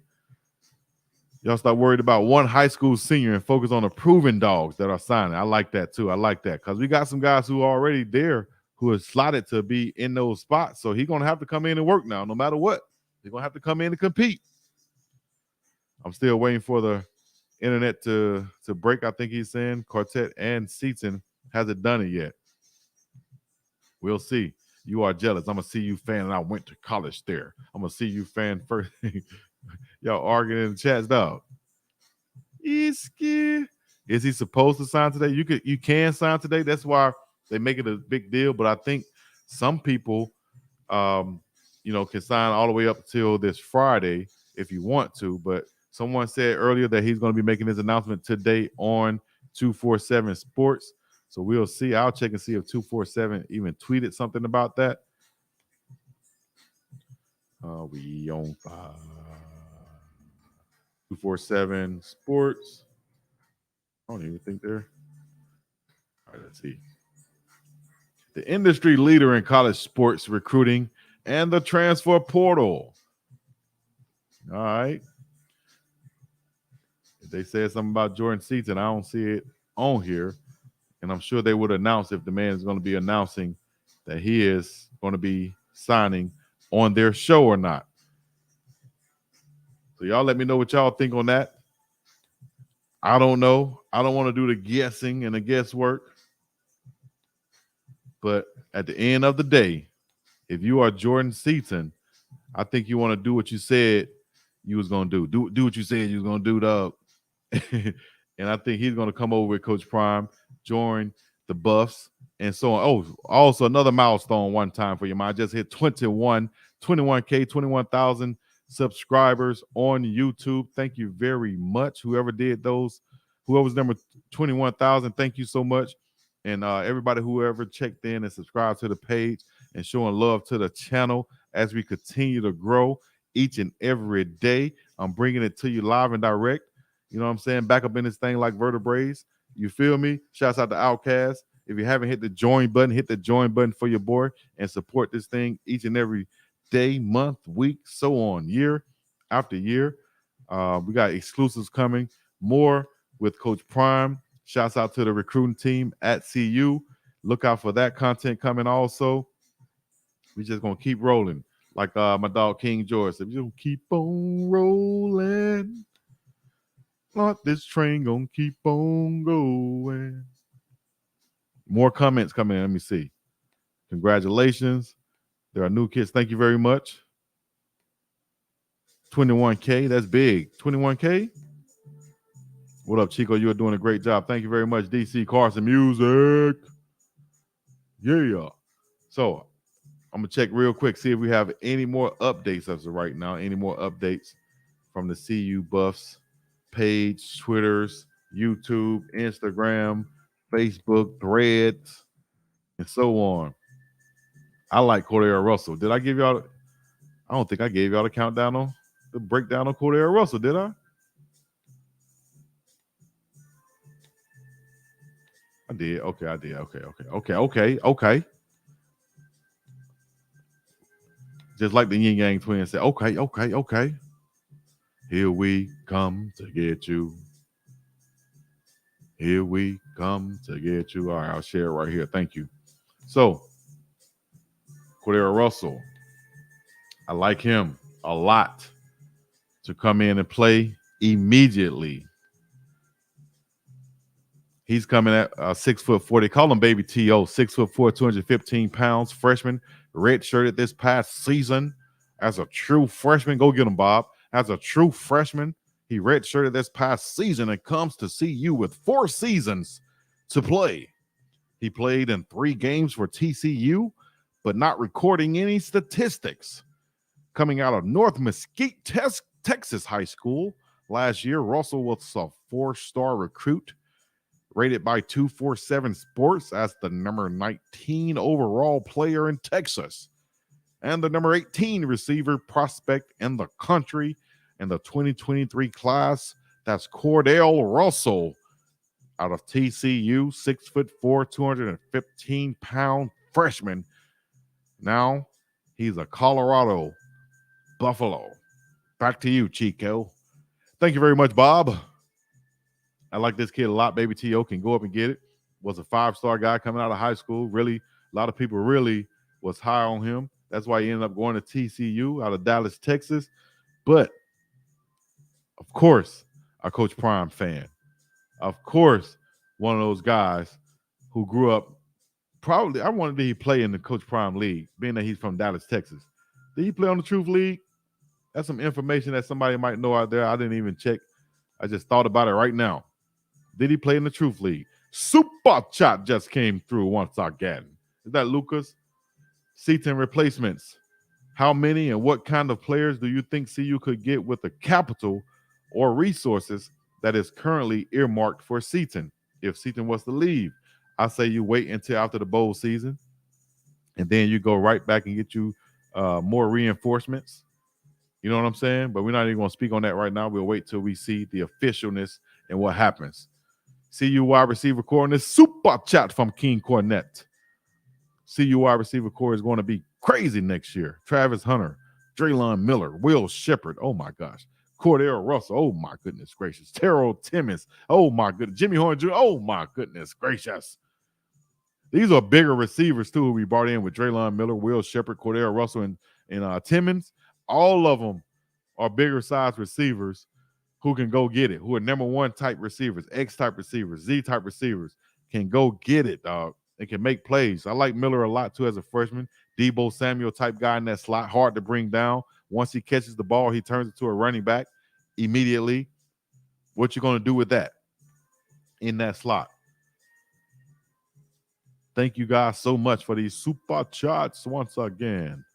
Y'all stop worried about one high school senior and focus on the proven dogs that are signing. I like that too. I like that because we got some guys who are already there who are slotted to be in those spots. So he's going to have to come in and work now, no matter what. He's going to have to come in and compete. I'm still waiting for the internet to break. I think he's saying Quartet and Seaton hasn't done it yet. We'll see. You are jealous. I'm a CU fan, and I went to college there. I'm a CU fan first. Y'all arguing in the chats, dog. Is he supposed to sign today? You can sign today. That's why they make it a big deal. But I think some people, can sign all the way up till this Friday if you want to. But someone said earlier that he's going to be making his announcement today on 247 Sports. So we'll see. I'll check and see if 247 even tweeted something about that. We on 247 Sports. I don't even think they're. All right, let's see. The industry leader in college sports recruiting and the transfer portal. All right. If they said something about Jordan Seaton, I don't see it on here. And I'm sure they would announce if the man is going to be announcing that he is going to be signing on their show or not. So y'all let me know what y'all think on that. I don't know. I don't want to do the guessing and the guesswork. But at the end of the day, if you are Jordan Seaton, I think you want to do what you said you was going to do. Do what you said you was going to do, dog. And I think he's going to come over with Coach Prime, join the Buffs, and so on. Oh, also another milestone one time for you, man. I just hit 21K, 21,000 subscribers on YouTube. Thank you very much. Whoever did those, whoever's number 21,000, thank you so much. And everybody whoever checked in and subscribed to the page and showing love to the channel as we continue to grow each and every day. I'm bringing it to you live and direct. You know what I'm saying? Back up in this thing like vertebrae. You feel me? Shouts out to Outkast. If you haven't hit the join button, hit the join button for your boy and support this thing each and every day, month, week, so on, year after year. We got exclusives coming. More with Coach Prime. Shouts out to the recruiting team at CU. Look out for that content coming also. We just going to keep rolling. Like my dog King George said, we just keep on rolling. Not this train gonna keep on going. More comments coming in. Let me see. Congratulations. There are new kids. Thank you very much. 21K. That's big. 21K. What up, Chico? You are doing a great job. Thank you very much, DC Carson Music. Yeah. So I'm gonna check real quick, see if we have any more updates as of right now. Any more updates from the CU Buffs page, Twitters, YouTube, Instagram, Facebook, Threads, and so on. I like Cordero Russell. Did I give y'all? I don't think I gave y'all the countdown on the breakdown on Cordero Russell, did I? I did. Okay, I did. Okay. Just like the Yin Yang Twins said, okay. Here we come to get you. Here we come to get you. All right, I'll share it right here. Thank you. So, Cordero Russell, I like him a lot to come in and play immediately. He's coming at 6'4". They call him Baby T.O. 6'4", 215 pounds, freshman, redshirted this past season as a true freshman. Go get him, Bob. As a true freshman, he redshirted this past season and comes to CU with 4 seasons to play. He played in 3 games for TCU, but not recording any statistics. Coming out of North Mesquite, Texas High School last year, Russell was a 4-star recruit, rated by 247 Sports as the number 19 overall player in Texas and the number 18 receiver prospect in the country in the 2023 class. That's Cordell Russell out of TCU, 6'4", 215-pound freshman. Now he's a Colorado Buffalo. Back to you, Chico. Thank you very much, Bob. I like this kid a lot. Baby T.O. can go up and get it. Was a 5-star guy coming out of high school. Really, a lot of people really was high on him. That's why he ended up going to TCU out of Dallas, Texas. But, of course, a Coach Prime fan. Of course, one of those guys who grew up probably, I wanted to play in the Coach Prime League, being that he's from Dallas, Texas. Did he play on the Truth League? That's some information that somebody might know out there. I didn't even check. I just thought about it right now. Did he play in the Truth League? Super chat just came through once again. Is that Lucas? Seaton replacements. How many and what kind of players do you think CU could get with the capital or resources that is currently earmarked for Seaton? If Seaton was to leave, I say you wait until after the bowl season, and then you go right back and get you more reinforcements. You know what I'm saying? But we're not even going to speak on that right now. We'll wait till we see the officialness and what happens. CU wide receiver core in this super chat from King Cornett. CU wide receiver core is going to be crazy next year. Travis Hunter, Draylon Miller, Will Shepard. Oh, my gosh. Cordero Russell. Oh, my goodness gracious. Terrell Timmons. Oh, my goodness. Jimmy Horn Jr. Oh, my goodness gracious. These are bigger receivers, too, who we brought in with Draylon Miller, Will Shepard, Cordero Russell, and Timmons. All of them are bigger size receivers who can go get it, who are number 1 type receivers, X type receivers, Z type receivers, can go get it, dog. They can make plays. I like Miller a lot, too, as a freshman. Debo Samuel type guy in that slot, hard to bring down. Once he catches the ball, he turns it to a running back immediately. What you going to do with that in that slot? Thank you guys so much for these super chats once again.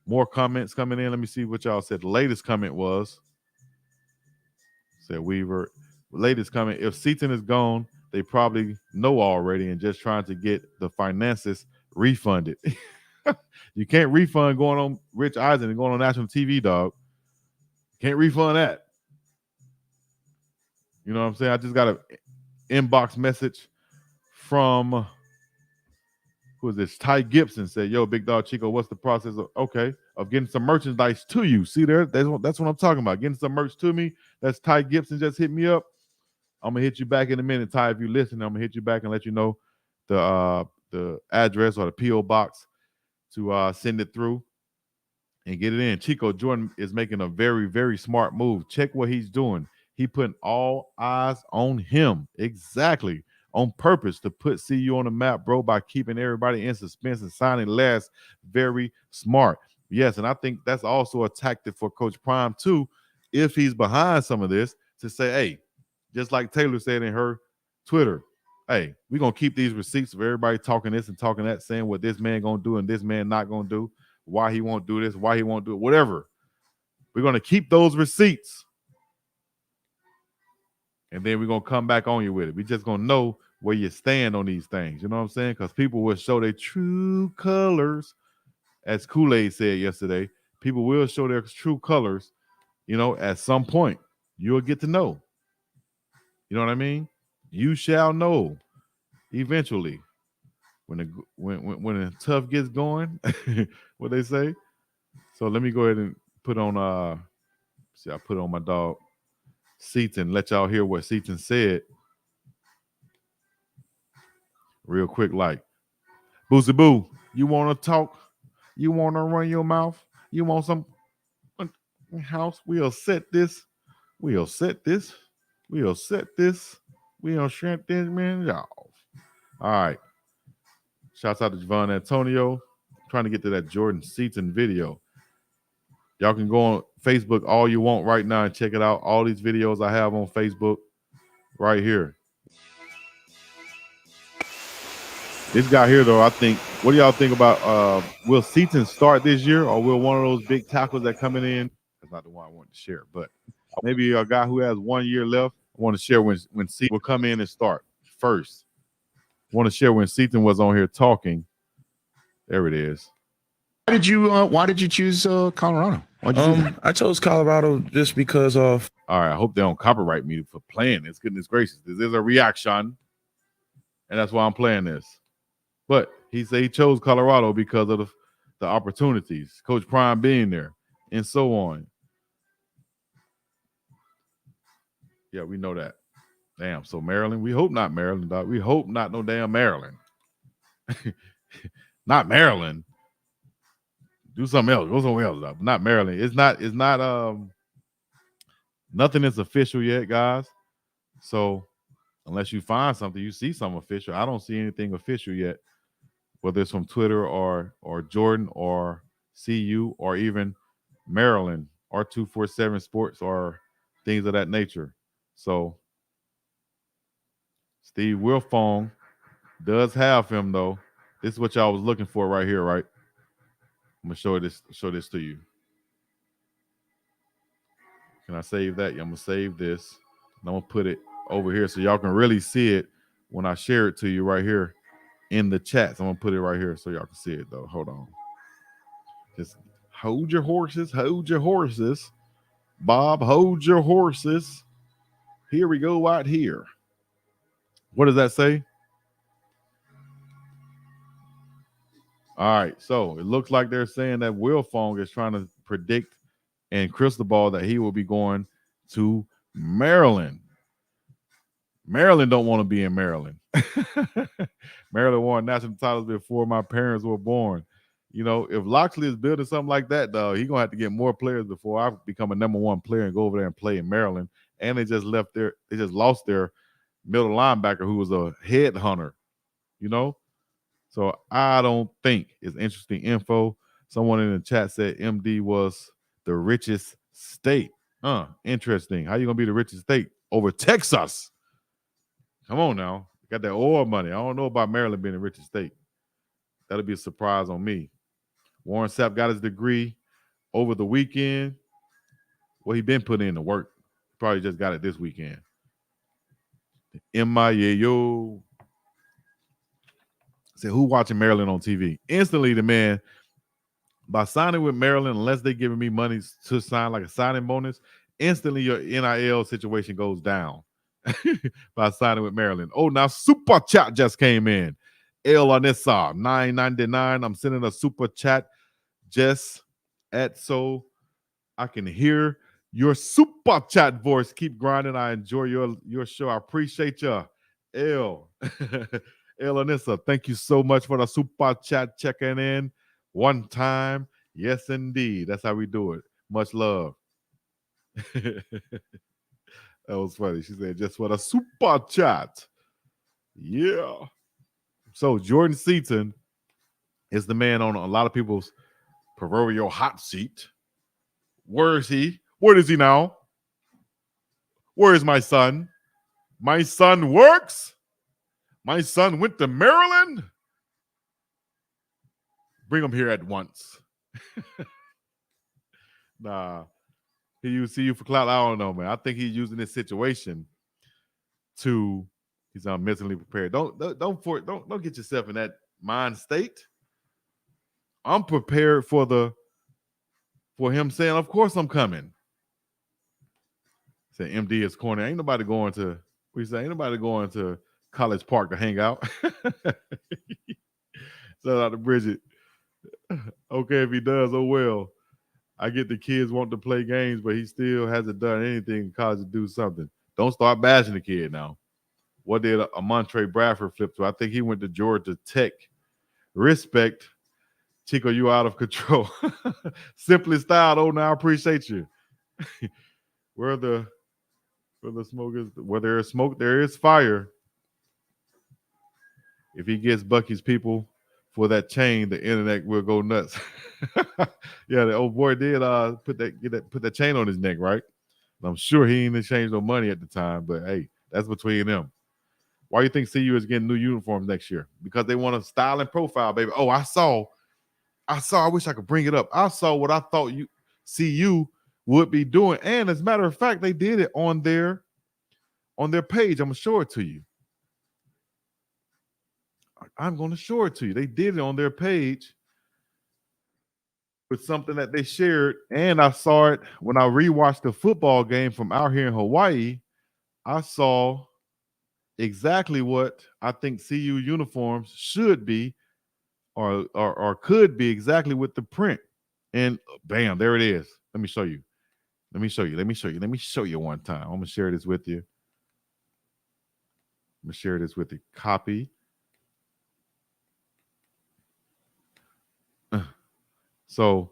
More comments coming in. Let me see what y'all said. The latest comment was, said Weaver, latest comment, if Seaton is gone, they probably know already and just trying to get the finances refunded. You can't refund going on Rich Eisen and going on national TV, dog. Can't refund that. You know what I'm saying? I just got an inbox message from, who is this? Ty Gibson said, yo, Big Dog Chico, what's the process of getting some merchandise to you? See there? That's what I'm talking about. Getting some merch to me. That's Ty Gibson just hit me up. I'm going to hit you back in a minute, Ty. If you listen, I'm going to hit you back and let you know the address or the P.O. box to send it through and get it in. Chico Jordan is making a very, very smart move. Check what he's doing. He putting all eyes on him. Exactly. On purpose to put CU on the map, bro, by keeping everybody in suspense and signing less. Very smart. Yes, and I think that's also a tactic for Coach Prime, too, if he's behind some of this, to say, hey, just like Taylor said in her Twitter, hey, we're going to keep these receipts of everybody talking this and talking that, saying what this man going to do and this man not going to do, why he won't do this, why he won't do it, whatever. We're going to keep those receipts. And then we're going to come back on you with it. We're just going to know where you stand on these things. You know what I'm saying? Because people will show their true colors. As Kool-Aid said yesterday, people will show their true colors, at some point. You'll get to know. You know what I mean? You shall know eventually. When the tough gets going, what they say. So let me go ahead and put on I put on my dog Seaton, let y'all hear what Seaton said real quick. Like, Boosie Boo, you wanna talk? You wanna run your mouth? You want some house? We'll set this. We'll set this. We'll set this. We'll shut this man off. All right. Shouts out to Javon Antonio. Trying to get to that Jordan Seaton video. Y'all can go on Facebook all you want right now and check it out. All these videos I have on Facebook right here. This guy here, though, I think, what do y'all think about will Seaton start this year, or will one of those big tackles that coming in? That's not the one I want to share, but maybe a guy who has 1 year left. I want to share when Seaton will come in and start first. I want to share when Seaton was on here talking. There it is. Why did you choose Colorado? I chose Colorado just because of. All right, I hope they don't copyright me for playing this. Goodness gracious, this is a reaction, and that's why I'm playing this. But he said he chose Colorado because of the opportunities, Coach Prime being there, and so on. Yeah, we know that. Damn. So Maryland, we hope not Maryland, dog. We hope not no damn Maryland. Not Maryland. Do something else. Go somewhere else, dog. Not Maryland. It's not nothing is official yet, guys. So unless you find something, you see something official. I don't see anything official yet, whether it's from Twitter or Jordan or CU or even Maryland or 247 Sports or things of that nature. So Steve Wilfong does have him, though. This is what y'all was looking for right here, right? I'm gonna show this to you. Can I save that? Yeah, I'm gonna save this. And I'm gonna put it over here so y'all can really see it when I share it to you right here in the chats. I'm gonna put it right here so y'all can see it, though. Hold on. Just hold your horses. Hold your horses. Bob, hold your horses. Here we go out here. What does that say? All right, so it looks like they're saying that Wilfong is trying to predict and crystal ball that he will be going to Maryland. Maryland don't want to be in Maryland. Maryland won national titles before my parents were born. You know, if Loxley is building something like that, though, he's going to have to get more players before I become a number one player and go over there and play in Maryland. And they just lost their middle linebacker who was a headhunter, you know? So I don't think it's interesting info. Someone in the chat said MD was the richest state. Interesting. How you going to be the richest state over Texas? Come on now. Got that oil money. I don't know about Maryland being the richest state. That'll be a surprise on me. Warren Sapp got his degree over the weekend. Well, he been putting in the work. Probably just got it this weekend. M-I-A-O. Said, who watching Maryland on TV? Instantly, the man, by signing with Maryland, unless they giving me money to sign like a signing bonus, instantly your NIL situation goes down by signing with Maryland. Oh, now Super Chat just came in. El Anissa, $9.99. I'm sending a Super Chat just so I can hear your Super Chat voice. Keep grinding. I enjoy your show. I appreciate you. El Anissa, thank you so much for the Super Chat checking in one time. Yes, indeed. That's how we do it. Much love. That was funny. She said, just for the Super Chat. Yeah. So Jordan Seaton is the man on a lot of people's proverbial hot seat. Where is he? Where is he now? Where is my son? My son works. My son went to Maryland. Bring him here at once. Nah. He used CU for clout. I don't know, man. I think he's using this situation to he's mentally prepared. Don't get yourself in that mind state. I'm prepared for him saying, of course I'm coming. Say MD is corny. Ain't nobody going to ain't nobody going to College Park to hang out. Shout out to Bridget. Okay, if he does, oh well. I get the kids want to play games, but he still hasn't done anything in college to do something. Don't start bashing the kid now. What did Amontre Bradford flip to? I think he went to Georgia Tech. Respect. Chico, you out of control. Simply styled. Oh, now I appreciate you. Where the smoke is, where there is smoke, there is fire. If he gets Bucky's people for that chain, the internet will go nuts. Yeah, the old boy did put that chain on his neck, right? And I'm sure he ain't exchanged no money at the time, but hey, that's between them. Why do you think CU is getting new uniforms next year? Because they want to style and profile, baby. Oh, I wish I could bring it up. I saw what I thought CU would be doing. And as a matter of fact, they did it on their page. I'm going to show it to you. I'm going to show it to you. They did it on their page with something that they shared. And I saw it when I rewatched the football game from out here in Hawaii. I saw exactly what I think CU uniforms should be or could be, exactly with the print. And bam, there it is. Let me show you. Let me show you one time. I'm going to share this with you. Copy. So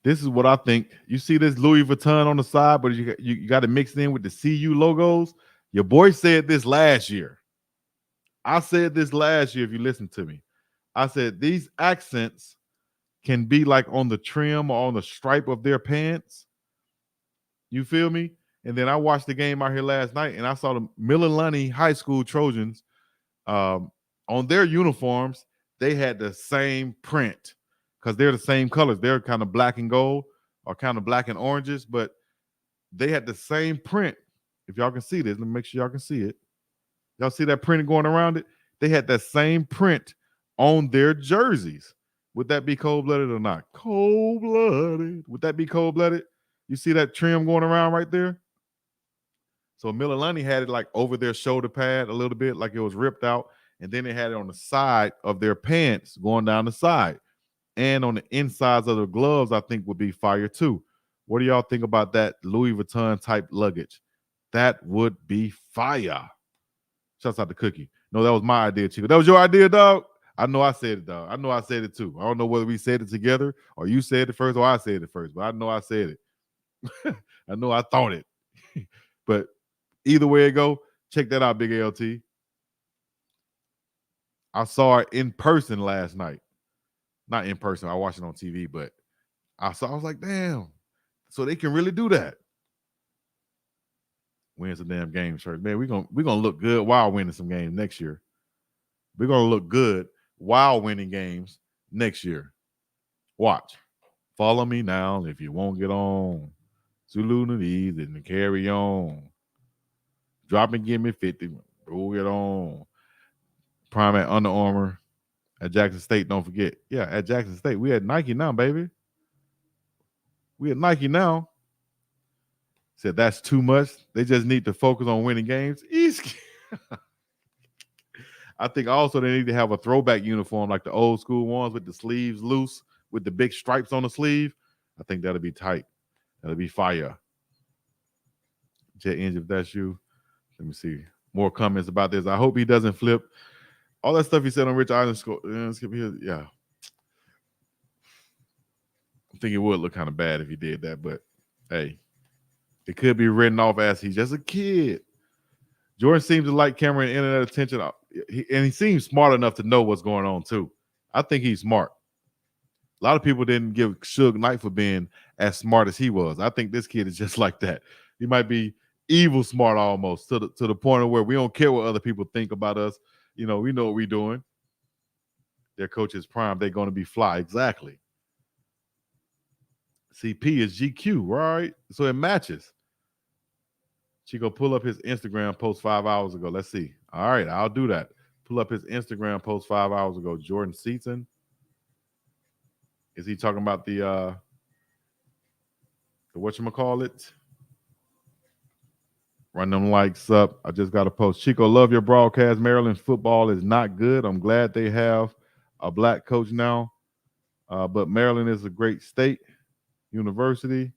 this is what I think. You see this Louis Vuitton on the side, but you got to mix it in with the CU logos. Your boy said this last year. I said this last year, if you listen to me. I said these accents can be like on the trim or on the stripe of their pants. You feel me? And then I watched the game out here last night, and I saw the Mililani High School Trojans on their uniforms. They had the same print because they're the same colors. They're kind of black and gold or kind of black and oranges, but they had the same print. If y'all can see this, let me make sure y'all can see it. Y'all see that print going around it? They had that same print on their jerseys. Would that be cold-blooded or not? Cold-blooded. Would that be cold-blooded? You see that trim going around right there? So Mililani had it like over their shoulder pad a little bit, like it was ripped out. And then they had it on the side of their pants going down the side. And on the insides of the gloves, I think would be fire too. What do y'all think about that Louis Vuitton type luggage? That would be fire. Shouts out to Cookie. No, that was my idea, Chico. That was your idea, dog? I know I said it, dog. I know I said it too. I don't know whether we said it together or you said it first or I said it first, but I know I said it. I know I thought it. But either way it go, check that out, Big LT. I saw it in person last night. Not in person. I watched it on TV, but I was like, damn. So they can really do that. Win some damn games first. Man, we're gonna look good while winning some games next year. We're gonna look good while winning games next year. Watch. Follow me now if you won't get on. Zulu to these and carry on. Drop and give me 50. We'll get on. Prime at Under Armour. At Jackson State, don't forget. Yeah, at Jackson State. We at Nike now, baby. We at Nike now. Said that's too much. They just need to focus on winning games. I think also they need to have a throwback uniform like the old school ones with the sleeves loose with the big stripes on the sleeve. I think that'll be tight. That'll be fire. Jet Engine, if that's you. Let me see. More comments about this. I hope he doesn't flip. All that stuff he said on Rich Eisen score. Yeah. I think it would look kind of bad if he did that, but hey, it could be written off as he's just a kid. Jordan seems to like camera and internet attention, and he seems smart enough to know what's going on too. I think he's smart. A lot of people didn't give Suge Knight for being as smart as he was. I think this kid is just like that. He might be evil smart almost to the point of where we don't care what other people think about us. You know, we know what we're doing. Their coach is prime. They're going to be fly. Exactly. CP is GQ, right? So it matches. Chico, pull up his Instagram post 5 hours ago. Let's see. All right, I'll do that. Pull up his Instagram post 5 hours ago. Jordan Seaton. Is he talking about the whatchamacallit? Run them likes up. I just got a post. Chico, love your broadcast. Maryland football is not good. I'm glad they have a black coach now. But Maryland is a great state, university.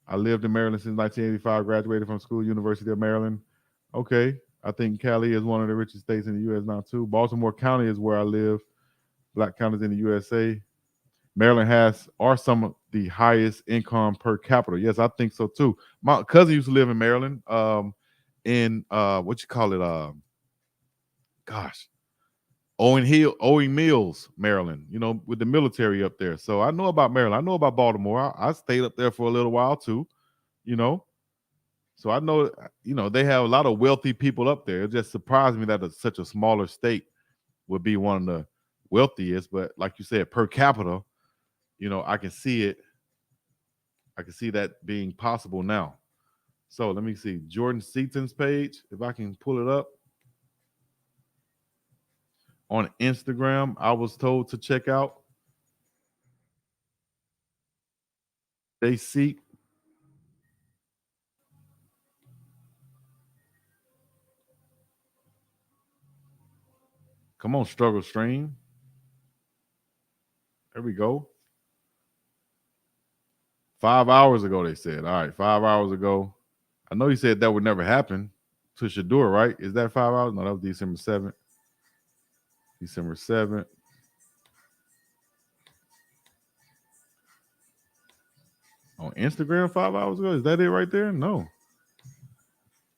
I lived in Maryland since 1985, graduated from school, University of Maryland. Okay. I think Cali is one of the richest states in the U.S. now, too. Baltimore County is where I live. Black counties in the USA. Maryland are some of the highest income per capita. Yes, I think so, too. My cousin used to live in Maryland, in Owing Mills, Maryland, with the military up there. So I know about Maryland. I know about Baltimore. I stayed up there for a little while, too, So I know, they have a lot of wealthy people up there. It just surprised me that such a smaller state would be one of the wealthiest. But like you said, per capita, I can see it. I can see that being possible now. So let me see Jordan Seaton's page, if I can pull it up. On Instagram, I was told to check out. They seek. Come on, Struggle Stream. There we go. 5 hours ago, they said. All right, 5 hours ago. I know he said that would never happen to Shador, right? Is that 5 hours? No, that was December 7th. December 7th. On Instagram 5 hours ago? Is that it right there? No.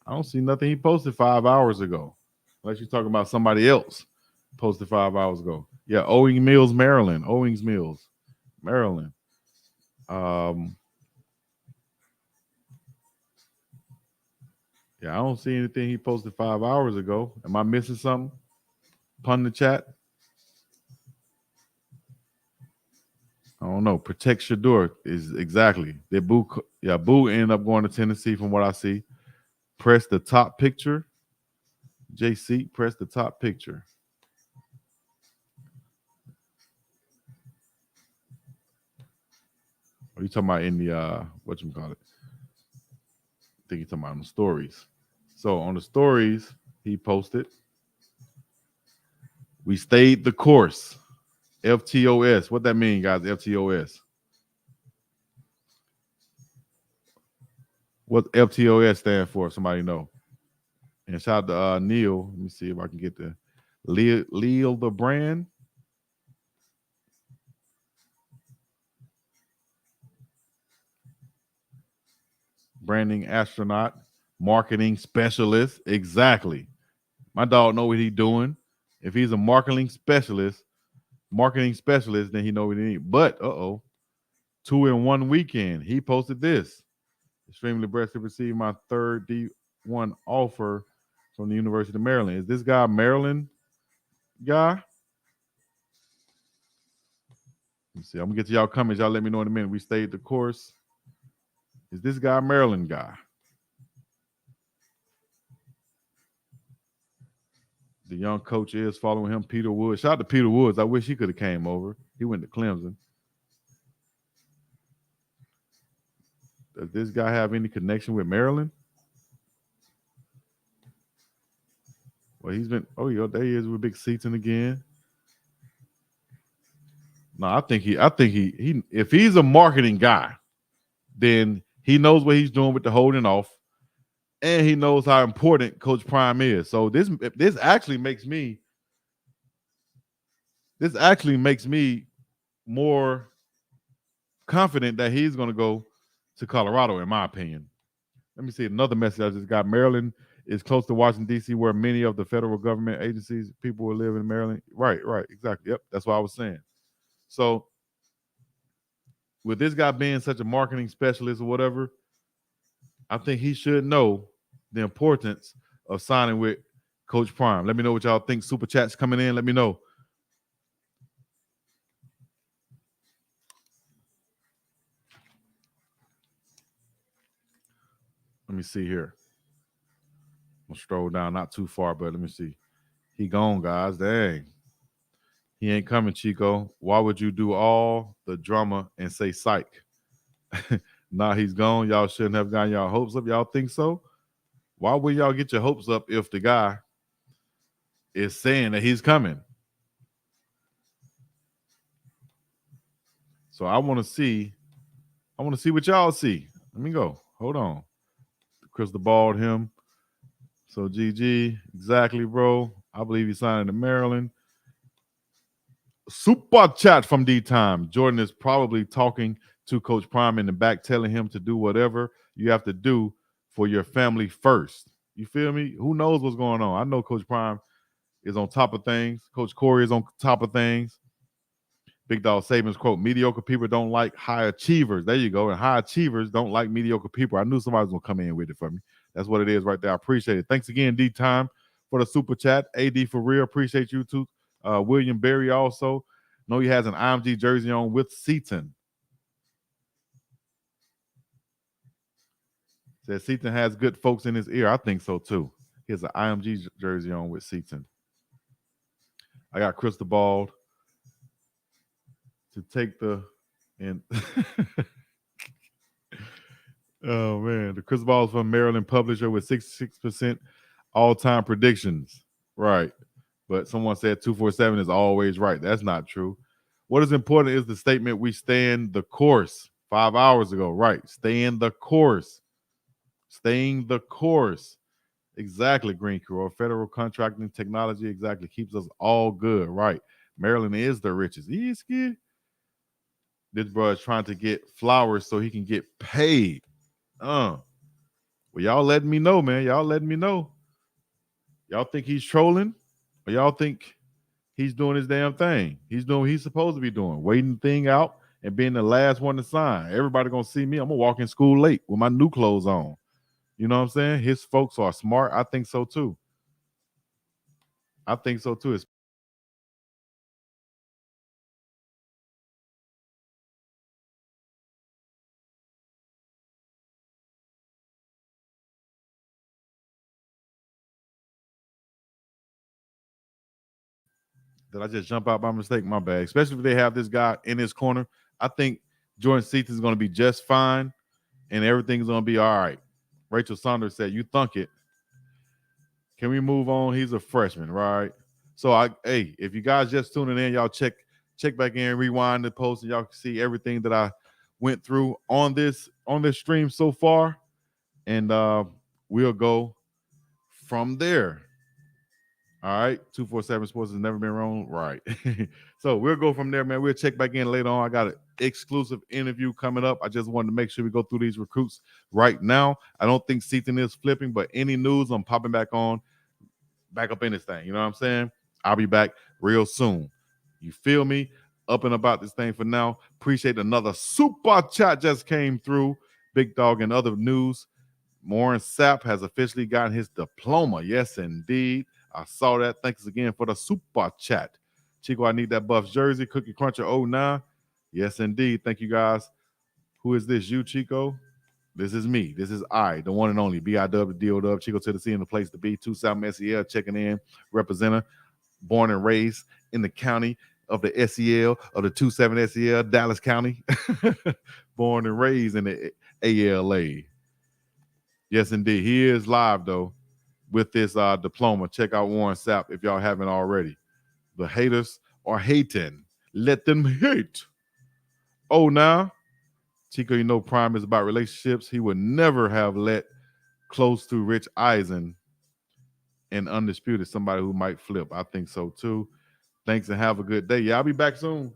I don't see nothing he posted 5 hours ago. Unless you're talking about somebody else posted 5 hours ago. Yeah, Owings Mills, Maryland. Owings Mills, Maryland. Yeah, I don't see anything he posted 5 hours ago. Am I missing something? Pun the chat. I don't know. Protect Shador is exactly. Boo ended up going to Tennessee from what I see. Press the top picture. JC, press the top picture. What are you talking about in the whatchamacallit? I think you're talking about on the stories. So on the stories, he posted, we stayed the course. FTOS. What that mean, guys? FTOS. What FTOS stand for? Somebody know. And shout out to Neil. Let me see if I can get the Leo the brand. Branding astronaut, marketing specialist. Exactly. My dog know what he's doing. If he's a marketing specialist, then he know what he needs. But 2 in 1 weekend. He posted this. Extremely blessed to receive my third D1 offer from the University of Maryland. Is this guy Maryland guy? Let me see. I'm gonna get to y'all comments. Y'all let me know in a minute. We stayed the course. Is this guy Maryland guy? The young coach is following him, Peter Woods. Shout out to Peter Woods. I wish he could have came over. He went to Clemson. Does this guy have any connection with Maryland? Well, he's been. Oh, yeah, there he is with Big Seaton again. No, I think he. If he's a marketing guy, then he knows what he's doing with the holding off, and he knows how important Coach Prime is. So this actually makes me. This actually makes me more confident that he's going to go to Colorado, in my opinion. Let me see another message I just got. Maryland is close to Washington, D.C., where many of the federal government agencies, people will live in Maryland. Right, exactly. Yep, that's what I was saying. So with this guy being such a marketing specialist or whatever, I think he should know the importance of signing with Coach Prime. Let me know what y'all think. Super chats coming in. Let me know. Let me see here. I'm gonna stroll down, not too far, but let me see. He gone, guys. Dang. He ain't coming, Chico. Why would you do all the drama and say psych? Nah, he's gone. Y'all shouldn't have gotten y'all hopes up. Y'all think so? Why would y'all get your hopes up if the guy is saying that he's coming? So I want to see what y'all see. Let me go. Hold on. Crystal balled him. So GG, exactly, bro. I believe he's signing to Maryland. Super chat from D-Time. Jordan is probably talking to Coach Prime in the back, telling him to do whatever you have to do for your family first. You feel me? Who knows what's going on? I know Coach Prime is on top of things. Coach Corey is on top of things. Big Dog Saban's quote, mediocre people don't like high achievers. There you go. And high achievers don't like mediocre people. I knew somebody was going to come in with it for me. That's what it is right there. I appreciate it. Thanks again, D-Time, for the super chat. AD for real. Appreciate you too. William Berry also. Know he has an IMG jersey on with Seaton. Says Seaton has good folks in his ear. I think so too. He has an IMG jersey on with Seaton. I got Crystal Ball to take the and oh man, the Crystal Ball is from Maryland publisher with 66% all-time predictions. Right. But someone said 247 is always right. That's not true. What is important is the statement, we stand the course 5 hours ago. Right. Stay in the course. Staying the course. Exactly, Green Crew. Federal contracting technology exactly keeps us all good. Right. Maryland is the richest. Easy. This bro is trying to get flowers so he can get paid. Well, y'all letting me know, man. Y'all letting me know. Y'all think he's trolling? Or y'all think he's doing his damn thing? He's doing what he's supposed to be doing, waiting the thing out and being the last one to sign. Everybody gonna see me. I'm gonna walk in school late with my new clothes on. You know what I'm saying? His folks are smart. I think so too. I think so too. Did I just jump out by mistake? My bad. Especially if they have this guy in his corner. I think Jordan Seaton is going to be just fine, and everything's going to be all right. Rachel Saunders said, "You thunk it." Can we move on? He's a freshman, right? So, if you guys just tuning in, y'all check back in, rewind the post, and y'all can see everything that I went through on this stream so far, and we'll go from there. All right, 247 Sports has never been wrong. Right. So we'll go from there, man. We'll check back in later on. I got an exclusive interview coming up. I just wanted to make sure we go through these recruits right now. I don't think Seaton is flipping, but any news, I'm popping back up in this thing. You know what I'm saying? I'll be back real soon. You feel me? Up and about this thing for now. Appreciate another super chat just came through. Big Dog and other news. Warren Sapp has officially gotten his diploma. Yes, indeed. I saw that. Thanks again for the super chat. Chico, I need that Buffs jersey. Cookie Cruncher 09. Yes, indeed. Thank you, guys. Who is this? You, Chico? This is me. This is I, the one and only BIGGDOGG, Chico to the C in the place to be. 2 South SEL checking in. Representative, born and raised in the county of the SEL, of the 27 SEL, Dallas County. Born and raised in the ALA. Yes, indeed. He is live, though, with this diploma. Check out Warren Sapp if y'all haven't already. The haters are hating. Let them hate. Oh, now, Chico, you know Prime is about relationships. He would never have let close to Rich Eisen and Undisputed somebody who might flip. I think so, too. Thanks and have a good day. Yeah, I'll be back soon.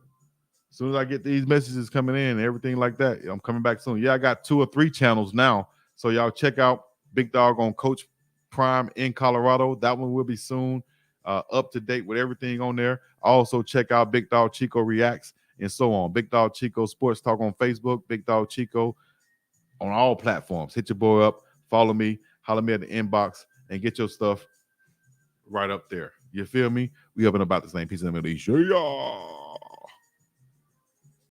As soon as I get these messages coming in and everything like that, I'm coming back soon. Yeah, I got 2 or 3 channels now. So y'all check out Big Dog on Coach Prime in Colorado. That one will be soon. Up to date with everything on there. Also check out Big Dog Chico Reacts and so on. Big Dog Chico Sports Talk on Facebook. Big Dog Chico on all platforms. Hit your boy up. Follow me. Holler me at the inbox and get your stuff right up there. You feel me? We up and about the same piece in the Middle East. Yeah.